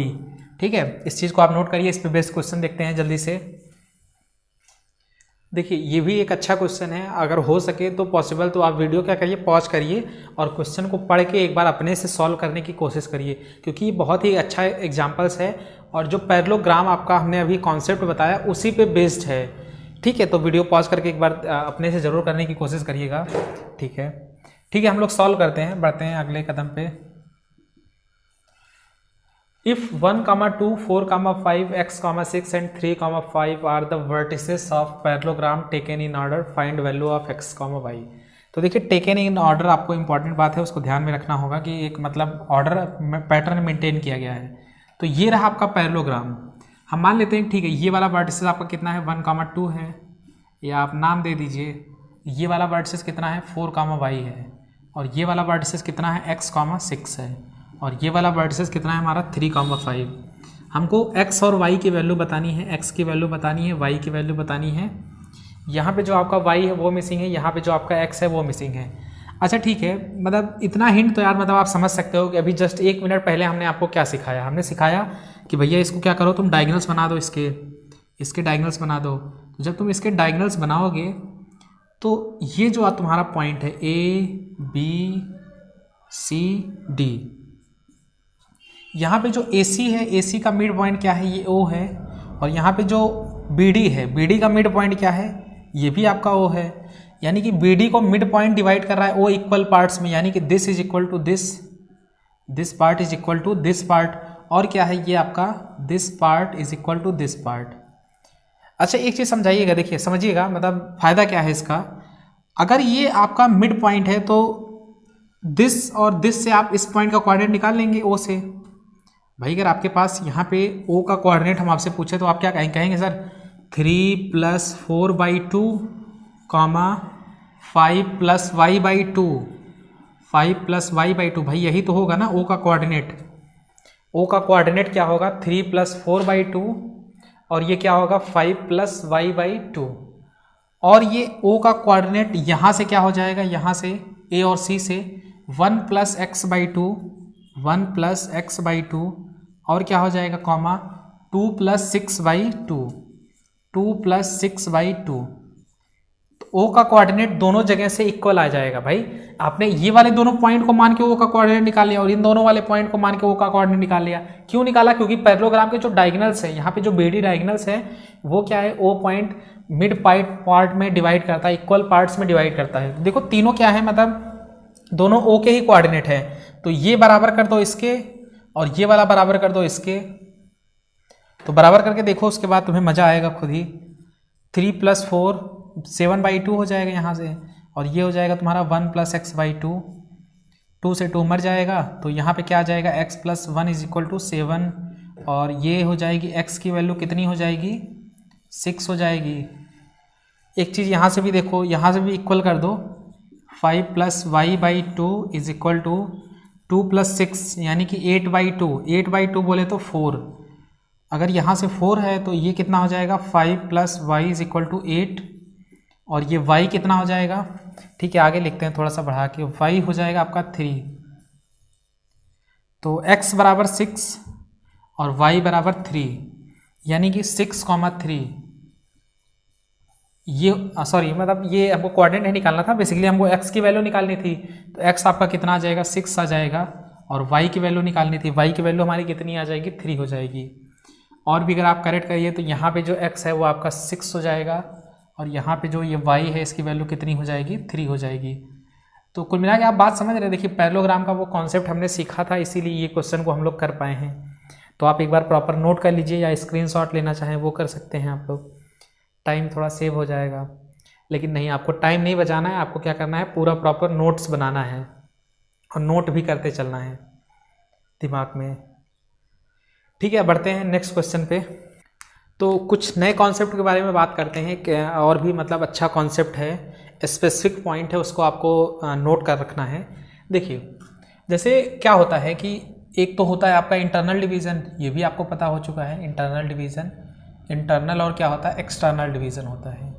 ठीक है, इस चीज़ को आप नोट करिए। इस पे बेस्ड क्वेश्चन देखते हैं जल्दी से। देखिए ये भी एक अच्छा क्वेश्चन है, अगर हो सके तो पॉसिबल तो आप वीडियो क्या करिए, पॉज करिए और क्वेश्चन को पढ़ के एक बार अपने से सॉल्व करने की कोशिश करिए, क्योंकि ये बहुत ही अच्छा एग्जांपल्स है और जो पैरेललोग्राम आपका हमने अभी कॉन्सेप्ट बताया उसी पे बेस्ड है। ठीक है, तो वीडियो पॉज करके एक बार अपने से ज़रूर करने की कोशिश करिएगा। ठीक है, हम लोग सॉल्व करते हैं, बढ़ते हैं अगले कदम पे। If 1, 2, 4, 5, x, 6 and 3, 5 are the vertices of parallelogram taken in order, find value of x, y। तो देखिए टेकन इन ऑर्डर आपको इंपॉर्टेंट बात है, उसको ध्यान में रखना होगा कि एक मतलब ऑर्डर पैटर्न मेंटेन किया गया है। तो ये रहा आपका पैरेललोग्राम। हम मान लेते हैं ठीक है, ये वाला वर्टिसेस आपका कितना है 1, 2 है, या आप नाम दे दीजिए। ये वाला वर्टिसेस कितना है 4, y है, और ये वाला वर्टिसेस कितना है x, 6 है, और ये वाला वर्टिसेस कितना है हमारा 3, 5। हमको x और y की वैल्यू बतानी है, x की वैल्यू बतानी है, y की वैल्यू बतानी है। यहाँ पे जो आपका y है वो मिसिंग है, यहाँ पे जो आपका x है वो मिसिंग है। अच्छा ठीक है, मतलब इतना हिंट तो यार मतलब आप समझ सकते हो कि अभी जस्ट 1 मिनट पहले हमने आपको क्या सिखाया। हमने सिखाया कि भैया इसको क्या करो, तुम डायगोनल्स बना दो, इसके डायगोनल्स बना दो। तो जब तुम इसके डायगोनल्स बनाओगे तो ये जो तुम्हारा पॉइंट है ABCD, यहाँ पे जो AC है, AC का मिड पॉइंट क्या है, ये O है। और यहाँ पे जो BD है, BD का मिड पॉइंट क्या है, ये भी आपका O है। यानी कि BD को मिड पॉइंट डिवाइड कर रहा है O इक्वल पार्ट्स में, यानी कि this is equal to this part is equal to this part. और क्या है ये आपका, this part is equal to this part. अच्छा एक चीज़ समझाइएगा, देखिए समझिएगा, मतलब फ़ायदा क्या है इसका। अगर ये आपका मिड पॉइंट है तो दिस और दिस से आप इस पॉइंट का कोऑर्डिनेट निकाल लेंगे O से। भाई अगर आपके पास यहाँ पे O का कोऑर्डिनेट हम आपसे पूछे तो आप क्या कहेंगे सर 3 + 4/2 कॉमा 5 + y/2, 5 + y/2। भाई यही तो होगा ना O का कोऑर्डिनेट। O का कोऑर्डिनेट क्या होगा 3 + 4/2 और ये क्या होगा 5 + y/2। और ये O का कोऑर्डिनेट यहाँ से क्या हो जाएगा, यहाँ से A और C से 1 + x/2, 1 + x/2 और क्या हो जाएगा कॉमा 2 + 6/2, 2 + 6/2। तो O का कोऑर्डिनेट दोनों जगह से इक्वल आ जाएगा। भाई आपने ये वाले दोनों पॉइंट को मान के O का कोऑर्डिनेट निकाल लिया और इन दोनों वाले पॉइंट को मान के O का कोऑर्डिनेट निकाल लिया। क्यों निकाला, क्योंकि पैरेललोग्राम के जो डायगोनल्स है, यहाँ पे जो BD डायगोनल्स है वो क्या है, O पॉइंट मिड पार्ट में डिवाइड करता है, इक्वल पार्ट्स में डिवाइड करता है। देखो तीनों क्या है, मतलब दोनों O के ही कोऑर्डिनेट है। तो ये बराबर कर दो इसके और ये वाला बराबर कर दो इसके। तो बराबर करके देखो, उसके बाद तुम्हें मजा आएगा खुद ही। 3 + 4 7/2 हो जाएगा यहाँ से, और ये हो जाएगा तुम्हारा 1 + x/2, 2 से 2 मर जाएगा। तो यहाँ पे क्या आ जाएगा x + 1 = 7 और ये हो जाएगी x की वैल्यू कितनी हो जाएगी 6 हो जाएगी। एक चीज़ यहाँ से भी देखो, यहाँ से भी इक्वल कर दो, 5 + y/2 = 2 + 6 यानी कि 8/2, 8/2 बोले तो 4। अगर यहाँ से 4 है तो ये कितना हो जाएगा 5 + y = 8 और ये y कितना हो जाएगा, ठीक है आगे लिखते हैं थोड़ा सा बढ़ा के, y हो जाएगा आपका 3। तो x = 6 और y = 3 यानी कि 6,3। ये सॉरी मतलब ये हमको कोऑर्डिनेट नहीं निकालना था, बेसिकली हमको x की वैल्यू निकालनी थी। तो x आपका कितना आ जाएगा 6 आ जाएगा और y की वैल्यू निकालनी थी, y की वैल्यू हमारी कितनी आ जाएगी 3 हो जाएगी। और भी अगर आप करेक्ट करिए तो यहाँ पे जो x है वो आपका 6 हो जाएगा और यहाँ पे जो ये y है इसकी वैल्यू कितनी हो जाएगी 3 हो जाएगी। तो कुल मिला के आप बात समझ रहे हैं। देखिए पैरेललोग्राम का वो कॉन्सेप्ट हमने सीखा था, इसीलिए ये क्वेश्चन को हम लोग कर पाए हैं। तो आप एक बार प्रॉपर नोट कर लीजिए या स्क्रीनशॉट लेना चाहें वो कर सकते हैं आप लोग, टाइम थोड़ा सेव हो जाएगा। लेकिन नहीं, आपको टाइम नहीं बचाना है, आपको क्या करना है पूरा प्रॉपर नोट्स बनाना है और नोट भी करते चलना है दिमाग में। ठीक है, बढ़ते हैं नेक्स्ट क्वेश्चन पे। तो कुछ नए कॉन्सेप्ट के बारे में बात करते हैं कि और भी मतलब अच्छा कॉन्सेप्ट है, स्पेसिफिक पॉइंट है, उसको आपको नोट कर रखना है। देखिए जैसे क्या होता है कि एक तो होता है आपका इंटरनल डिवीज़न, ये भी आपको पता हो चुका है इंटरनल डिवीज़न, इंटरनल और क्या होता है एक्सटर्नल डिवीज़न होता है।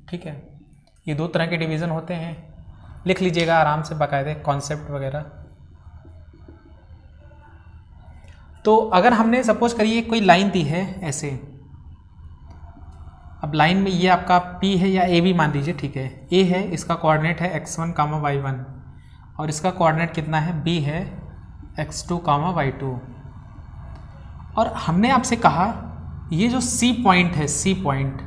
ठीक है, ये दो तरह के डिवीज़न होते हैं, लिख लीजिएगा आराम से बाकायदे कॉन्सेप्ट वगैरह। तो अगर हमने सपोज करिए कोई लाइन दी है ऐसे, अब लाइन में ये आपका P है या A भी मान लीजिए, ठीक है A है, इसका कोऑर्डिनेट है x1, y1 और इसका कोऑर्डिनेट कितना है B है x2, y2। और हमने आपसे कहा ये जो C पॉइंट है, C पॉइंट,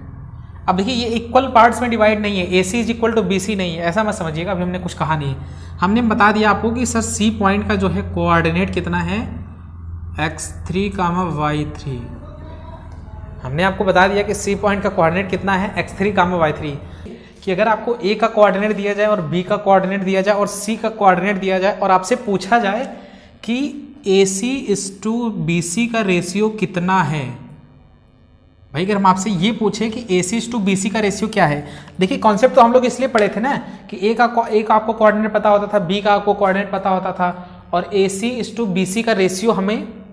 अब देखिए ये इक्वल पार्ट्स में डिवाइड नहीं है, AC = BC नहीं है, ऐसा मत समझिएगा, अभी हमने कुछ कहा नहीं। हमने बता दिया आपको कि सर C पॉइंट का जो है कोऑर्डिनेट कितना है x3, y3। हमने आपको बता दिया कि C पॉइंट का कोऑर्डिनेट कितना है x3, y3। कि अगर आपको A का कोऑर्डिनेट दिया जाए और B का कोऑर्डिनेट दिया जाए और C का कोऑर्डिनेट दिया जाए और आपसे पूछा जाए कि AC/BC का रेशियो कितना है। भाई अगर हम आपसे ये पूछे कि AC/BC का रेशियो क्या है, देखिए कॉन्सेप्ट तो हम लोग इसलिए पढ़े थे ना कि A का आपको कोऑर्डिनेट पता होता था, B का आपको कोऑर्डिनेट पता होता था और AC/BC का रेशियो हमें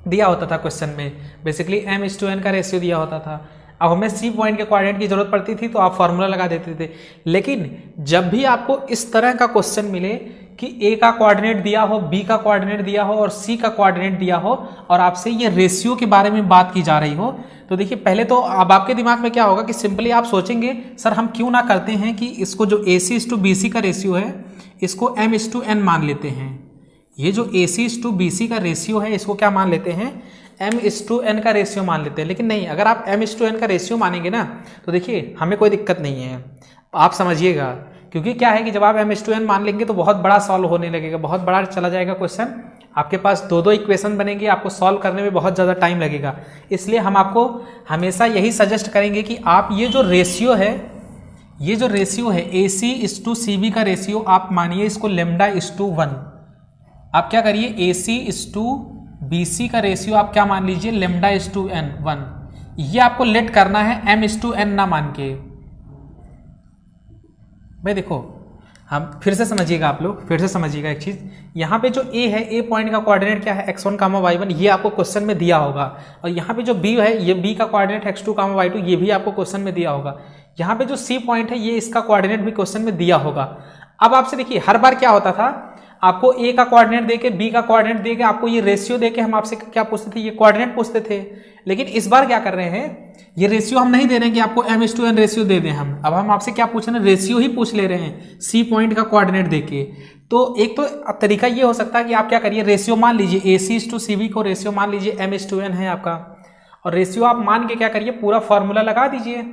दिया होता था क्वेश्चन में, बेसिकली M/N का रेशियो दिया होता था। अब हमें C पॉइंट के कोऑर्डिनेट की जरूरत पड़ती थी तो आप फार्मूला लगा देते थे। लेकिन जब भी आपको इस तरह का क्वेश्चन मिले कि A का कोऑर्डिनेट दिया हो, B का कोऑर्डिनेट दिया हो और C का कोऑर्डिनेट दिया हो और आपसे ये रेशियो के बारे में बात की जा रही हो, तो देखिए पहले तो अब आपके दिमाग में क्या होगा कि सिंपली आप सोचेंगे सर हम क्यों ना करते हैं कि इसको जो AC/BC का रेशियो है इसको M/N मान लेते हैं। ये जो AC/BC का रेशियो है इसको क्या मान लेते हैं, M/N का रेशियो मान लेते हैं। लेकिन नहीं, अगर आप M/N का रेशियो मानेंगे ना तो देखिए हमें कोई दिक्कत नहीं है, आप समझिएगा। क्योंकि क्या है कि जब आप M/N मान लेंगे तो बहुत बड़ा सॉल्व होने लगेगा, बहुत बड़ा चला जाएगा क्वेश्चन, आपके पास दो इक्वेशन बनेंगे, आपको सॉल्व करने में बहुत ज़्यादा टाइम लगेगा। इसलिए हम आपको हमेशा यही सजेस्ट करेंगे कि आप ये जो रेशियो है AC/CB का रेशियो आप मानिए इसको λ/1। आप क्या करिए AC/BC का रेशियो आप क्या मान लीजिए λ/1। ये आपको लेट करना है M/N ना मान के। भाई देखो हम फिर से समझिएगा, आप लोग फिर से समझिएगा एक चीज़, यहाँ पे जो A है, A पॉइंट का कोऑर्डिनेट क्या है x1, y1, ये आपको क्वेश्चन में दिया होगा। और यहाँ पे जो B है, ये B का कोऑर्डिनेट x2, y2, ये भी आपको क्वेश्चन में दिया होगा। यहाँ पे जो C पॉइंट है, ये इसका कोऑर्डिनेट भी क्वेश्चन में दिया होगा। अब आपसे देखिए हर बार क्या होता था, आपको A का कोऑर्डिनेट देके, B का कोऑर्डिनेट देके, आपको ये रेशियो देके हम आपसे क्या पूछते थे, ये कोऑर्डिनेट पूछते थे। लेकिन इस बार क्या कर रहे हैं, ये रेशियो हम नहीं दे रहे हैं कि आपको M/N रेशियो दे दें हम। अब हम आपसे क्या पूछ रहे हैं, रेशियो ही पूछ ले रहे हैं C पॉइंट का कोऑर्डिनेट देके। तो एक तो तरीका ये हो सकता है कि आप क्या करिए, रेशियो मान लीजिए AC/CB को रेशियो मान लीजिए M/N है आपका, और रेशियो आप मान के क्या करिए, पूरा फॉर्मूला लगा दीजिए।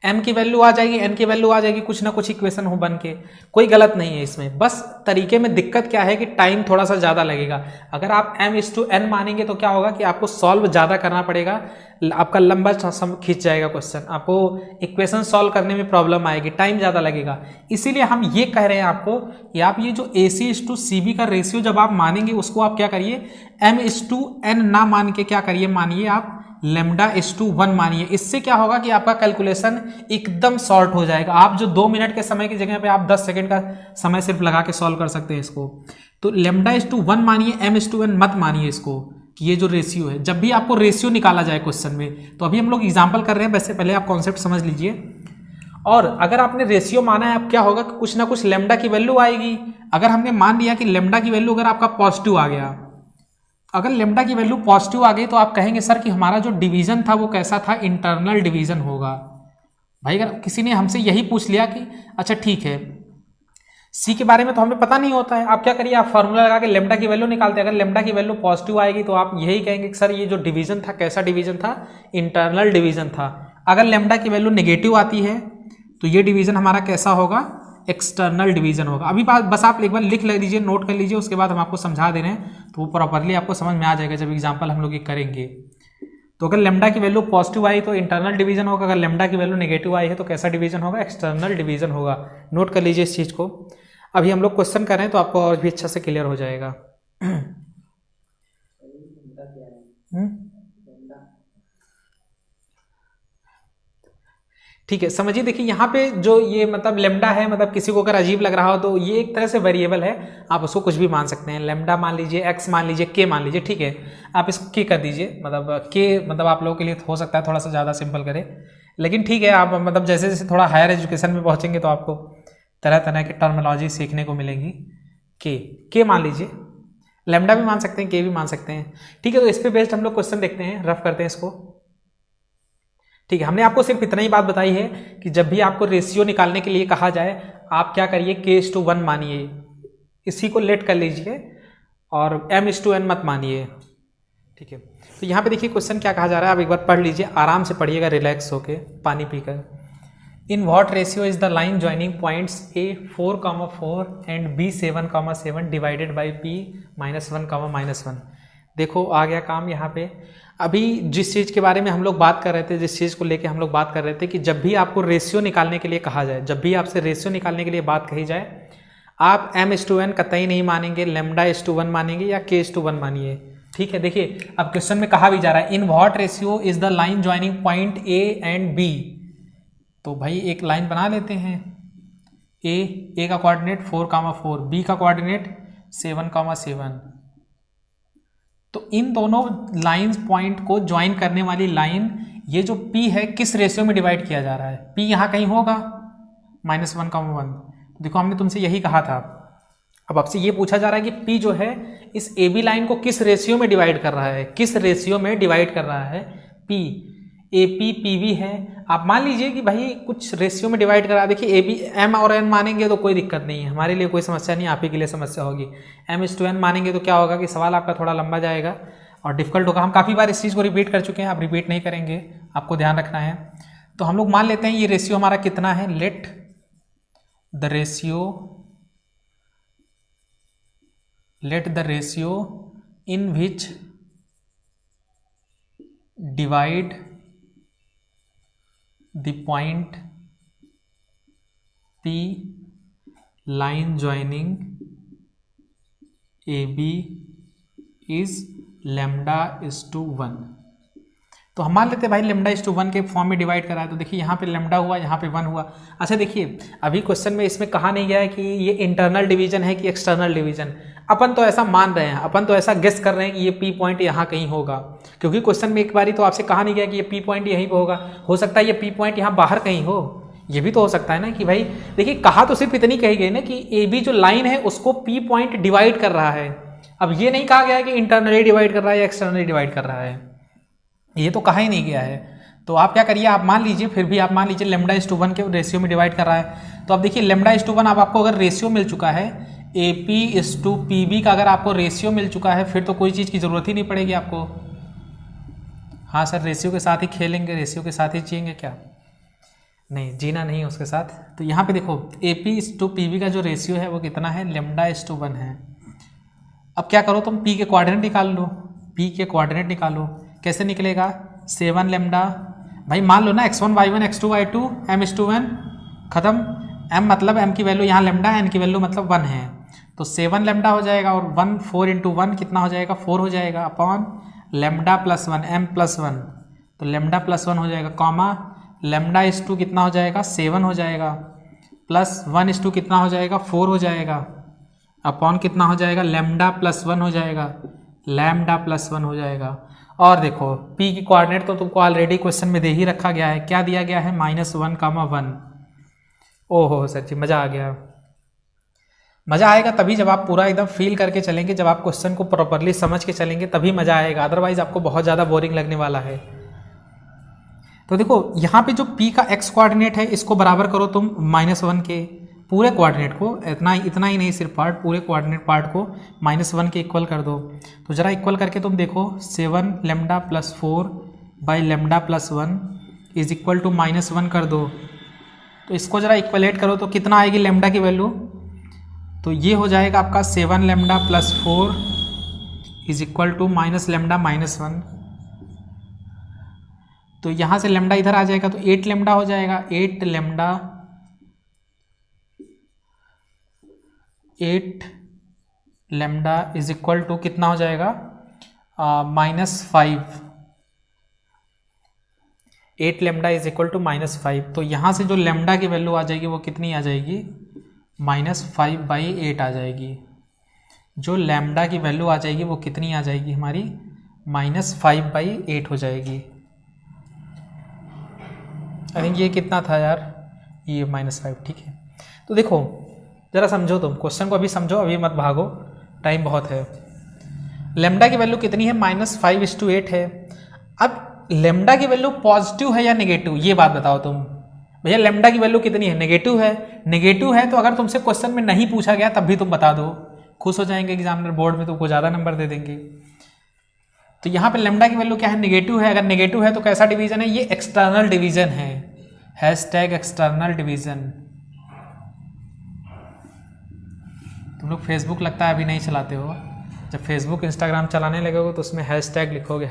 M की वैल्यू आ जाएगी, N की वैल्यू आ जाएगी, कुछ ना कुछ इक्वेशन हो बन के, कोई गलत नहीं है इसमें। बस तरीके में दिक्कत क्या है कि टाइम थोड़ा सा ज़्यादा लगेगा। अगर आप M/N मानेंगे तो क्या होगा कि आपको सॉल्व ज़्यादा करना पड़ेगा, आपका लंबा समय खींच जाएगा क्वेश्चन, आपको इक्वेशन सॉल्व करने में प्रॉब्लम आएगी, टाइम ज़्यादा लगेगा। इसीलिए हम ये कह रहे हैं आपको कि आप ये जो AC/CB का रेशियो जब आप मानेंगे उसको आप क्या करिए, M/N ना मान के क्या करिए, मानिए आप λ/1 मानिए। इससे क्या होगा कि आपका कैलकुलेशन एकदम शॉर्ट हो जाएगा। आप जो 2 मिनट के समय की जगह पे आप 10 सेकंड का समय सिर्फ लगा के सॉल्व कर सकते हैं इसको। तो λ/1 मानिए, M/N मत मानिए इसको, कि ये जो रेशियो है, जब भी आपको रेशियो निकाला जाए क्वेश्चन में, तो अभी हम लोग एग्जाम्पल कर रहे हैं, वैसे पहले आप कॉन्सेप्ट समझ लीजिए। और अगर आपने रेशियो माना है, अब क्या होगा कि कुछ ना कुछ लैम्डा की वैल्यू आएगी। अगर हमने मान लिया कि लैम्डा की वैल्यू अगर आपका पॉजिटिव आ गया, अगर लैम्डा की वैल्यू पॉजिटिव आ गई तो आप कहेंगे सर कि हमारा जो डिवीजन था वो कैसा था, इंटरनल डिवीजन होगा। भाई अगर किसी ने हमसे यही पूछ लिया कि अच्छा ठीक है, सी के बारे में तो हमें पता नहीं होता है, आप क्या करिए, आप फार्मूला लगा के लैम्डा की वैल्यू निकालते हैं। अगर लैम्डा की वैल्यू पॉजिटिव आएगी तो आप यही कहेंगे कि सर ये जो डिवीजन था कैसा डिवीजन था, इंटरनल डिवीजन था। अगर लैम्डा की वैल्यू नेगेटिव आती है तो ये डिवीजन हमारा कैसा होगा, एक्सटर्नल डिवीजन होगा। अभी बस आप एक बार लिख लीजिए, नोट कर लीजिए, उसके बाद हम आपको समझा दे रहे हैं तो वो प्रॉपरली आपको समझ में आ जाएगा जब एग्जाम्पल हम लोग ये करेंगे। तो अगर लैम्डा की वैल्यू पॉजिटिव आई तो इंटरनल डिवीजन होगा, अगर लैम्डा की वैल्यू नेगेटिव आई है तो कैसा डिवीजन होगा, एक्सटर्नल डिवीजन होगा। नोट कर लीजिए इस चीज़ को। अभी हम लोग क्वेश्चन कर रहे हैं तो आपको और भी अच्छा से क्लियर हो जाएगा। ठीक है, समझिए। देखिए यहाँ पे जो ये मतलब लैम्डा है, मतलब किसी को अगर अजीब लग रहा हो तो ये एक तरह से वेरिएबल है, आप उसको कुछ भी मान सकते हैं। लैम्डा मान लीजिए, एक्स मान लीजिए, के मान लीजिए, ठीक है। आप इसको के कर दीजिए, मतलब के मतलब आप लोगों के लिए हो सकता है थोड़ा सा ज़्यादा सिंपल करें, लेकिन ठीक है। आप मतलब जैसे जैसे थोड़ा हायर एजुकेशन में पहुँचेंगे तो आपको तरह तरह की टर्मिनोलॉजी सीखने को मिलेंगी। के मान लीजिए, लैम्डा भी मान सकते हैं, के भी मान सकते हैं, ठीक है। तो इस पे बेस्ड हम लोग क्वेश्चन देखते हैं, रफ करते हैं इसको, ठीक है। हमने आपको सिर्फ इतना ही बात बताई है कि जब भी आपको रेशियो निकालने के लिए कहा जाए आप क्या करिए, K/1 मानिए, इसी को लेट कर लीजिए, और M/N मत मानिए, ठीक है। तो यहाँ पे देखिए क्वेश्चन क्या कहा जा रहा है, आप एक बार पढ़ लीजिए, आराम से पढ़िएगा, रिलैक्स होके, पानी पीकर। In what ratio is the line joining points A 4,4 and B 7,7 divided by P -1, -1। देखो आ गया काम यहाँ पे। अभी जिस चीज़ के बारे में हम लोग बात कर रहे थे, जिस चीज़ को लेके हम लोग बात कर रहे थे कि जब भी आपको रेशियो निकालने के लिए कहा जाए, जब भी आपसे रेशियो निकालने के लिए बात कही जाए, आप M/N कतई नहीं मानेंगे, λ/1 मानेंगे या K/1 मानिए, ठीक है। देखिए अब क्वेश्चन में कहा भी जा रहा है, in what ratio is the line joining point A and B। तो भाई एक लाइन बना लेते हैं, A का कोऑर्डिनेट 4,4, B का कोऑर्डिनेट 7,7। तो इन दोनों लाइंस पॉइंट को ज्वाइन करने वाली लाइन, ये जो P है किस रेशियो में डिवाइड किया जा रहा है, P यहाँ कहीं होगा, -1,1। देखो हमने तुमसे यही कहा था। अब आपसे ये पूछा जा रहा है कि P जो है इस AB लाइन को किस रेशियो में डिवाइड कर रहा है, किस रेशियो में डिवाइड कर रहा है, P, A P P B है। आप मान लीजिए कि भाई कुछ रेशियो में डिवाइड करा, देखिए ए बी एम और एन मानेंगे तो कोई दिक्कत नहीं है, हमारे लिए कोई समस्या नहीं, आप ही के लिए समस्या होगी। M/N मानेंगे तो क्या होगा कि सवाल आपका थोड़ा लंबा जाएगा और डिफिकल्ट होगा। हम काफ़ी बार इस चीज़ को रिपीट कर चुके हैं, आप रिपीट नहीं करेंगे, आपको ध्यान रखना है। तो हम लोग मान लेते हैं ये रेशियो हमारा कितना है, let the ratio in which divide the point P line joining AB is λ/1। तो हम मान लेते हैं भाई λ/1 के फॉर्म में डिवाइड करा है, तो देखिए यहाँ पे लैम्डा हुआ, यहाँ पे 1 हुआ। अच्छा देखिए अभी क्वेश्चन में इसमें कहा नहीं गया है कि ये इंटरनल डिवीजन है कि एक्सटर्नल डिवीजन, अपन तो ऐसा मान रहे हैं, अपन तो ऐसा गेस कर रहे हैं कि ये पी पॉइंट यहाँ कहीं होगा, क्योंकि क्वेश्चन में एक बारी तो आपसे कहा नहीं गया कि ये पी पॉइंट यहीं पे होगा, हो सकता है ये पी पॉइंट यहाँ बाहर कहीं हो, ये भी तो हो सकता है ना कि भाई देखिए कहा तो सिर्फ इतनी कही गई ना कि ए बी जो लाइन है उसको पी पॉइंट डिवाइड कर रहा है। अब ये नहीं कहा गया है कि इंटरनली डिवाइड कर रहा है या एक्सटर्नली डिवाइड कर रहा है, ये तो कहा ही नहीं गया है। तो आप क्या करिए, आप मान लीजिए, फिर भी आप मान लीजिए λ/1 के रेशियो में डिवाइड कर रहा है। तो अब देखिए λ/1 अब आपको अगर रेशियो मिल चुका है, AP/PB का अगर आपको रेशियो मिल चुका है, फिर तो कोई चीज़ की ज़रूरत ही नहीं पड़ेगी आपको। हाँ सर रेशियो के साथ ही खेलेंगे, रेशियो के साथ ही जिएंगे क्या? नहीं, जीना नहीं है उसके साथ। तो यहाँ पे देखो AP/PB का जो रेशियो है वो कितना है, λ/1 है। अब क्या करो तुम P के कोऑर्डिनेट निकाल लो, P के कोऑर्डिनेट निकालो, कैसे निकलेगा 7 लैम्डा, भाई मान लो ना x1 y1 x2 y2 m/n खत्म, m मतलब m की वैल्यू यहाँ लैम्डा, n की वैल्यू मतलब 1 है, तो 7 लैम्डा हो जाएगा और 1 4 × 1 कितना हो जाएगा 4 हो जाएगा अपॉन λ+1 m+1, तो λ+1 हो जाएगा कॉमा λ/2 कितना हो जाएगा 7 हो जाएगा प्लस 1/2 कितना हो जाएगा 4 हो जाएगा अपॉन कितना हो जाएगा λ+1 हो जाएगा, λ+1 हो जाएगा। और देखो P की कोऑर्डिनेट तो तुमको ऑलरेडी क्वेश्चन में दे ही रखा गया है, क्या दिया गया है -1, 1। ओहो सर जी मज़ा आ गया। मज़ा आएगा तभी जब आप पूरा एकदम फील करके चलेंगे, जब आप क्वेश्चन को प्रॉपरली समझ के चलेंगे तभी मज़ा आएगा, अदरवाइज आपको बहुत ज़्यादा बोरिंग लगने वाला है। तो देखो यहाँ पे जो P का x कोऑर्डिनेट है इसको बराबर करो तुम -1 के, पूरे कोऑर्डिनेट को, इतना ही नहीं सिर्फ पार्ट, पूरे कोऑर्डिनेट पार्ट को -1 के इक्वल कर दो। तो ज़रा इक्वल करके तुम देखो 7 lambda + 4 by λ+1 is equal to -1 कर दो। तो इसको ज़रा इक्वलेट करो तो कितना आएगी लैम्डा की वैल्यू, तो ये हो जाएगा आपका 7 लैम्डा + 4 इज इक्वल टू -λ-1। तो यहाँ से लैम्डा इधर आ जाएगा तो 8 लैम्डा हो जाएगा, 8 लैम्डा इज इक्वल टू कितना हो जाएगा -5, 8 लैम्डा इज इक्वल टू -5। तो यहाँ से जो लैम्डा की वैल्यू आ जाएगी वो कितनी आ जाएगी -5/8 आ जाएगी। जो लैम्डा की वैल्यू आ जाएगी वो कितनी आ जाएगी हमारी -5/8 हो जाएगी। आई थिंक ये कितना था यार, ये -5 ठीक है। तो देखो ज़रा समझो, तुम क्वेश्चन को अभी समझो, अभी मत भागो, टाइम बहुत है। लैम्डा की वैल्यू कितनी है -5/8 है। अब लैम्डा की वैल्यू पॉजिटिव है या नेगेटिव, ये बात बताओ तुम भैया। लैम्डा की वैल्यू कितनी है, नेगेटिव है। नेगेटिव है तो अगर तुमसे क्वेश्चन में नहीं पूछा गया तब भी तुम बता दो, खुश हो जाएंगे एग्जामिनर, बोर्ड में तुमको ज़्यादा नंबर दे देंगे। तो यहाँ पे लैम्डा की वैल्यू क्या है, नेगेटिव है। अगर नेगेटिव है तो कैसा डिवीजन है, ये एक्सटर्नल डिवीजन है, #एक्सटर्नल डिवीजन। तुम लोग फेसबुक लगता है अभी नहीं चलाते हो, जब फेसबुक इंस्टाग्राम चलाने लगोगे तो उसमें हैशटैग लिखोगे,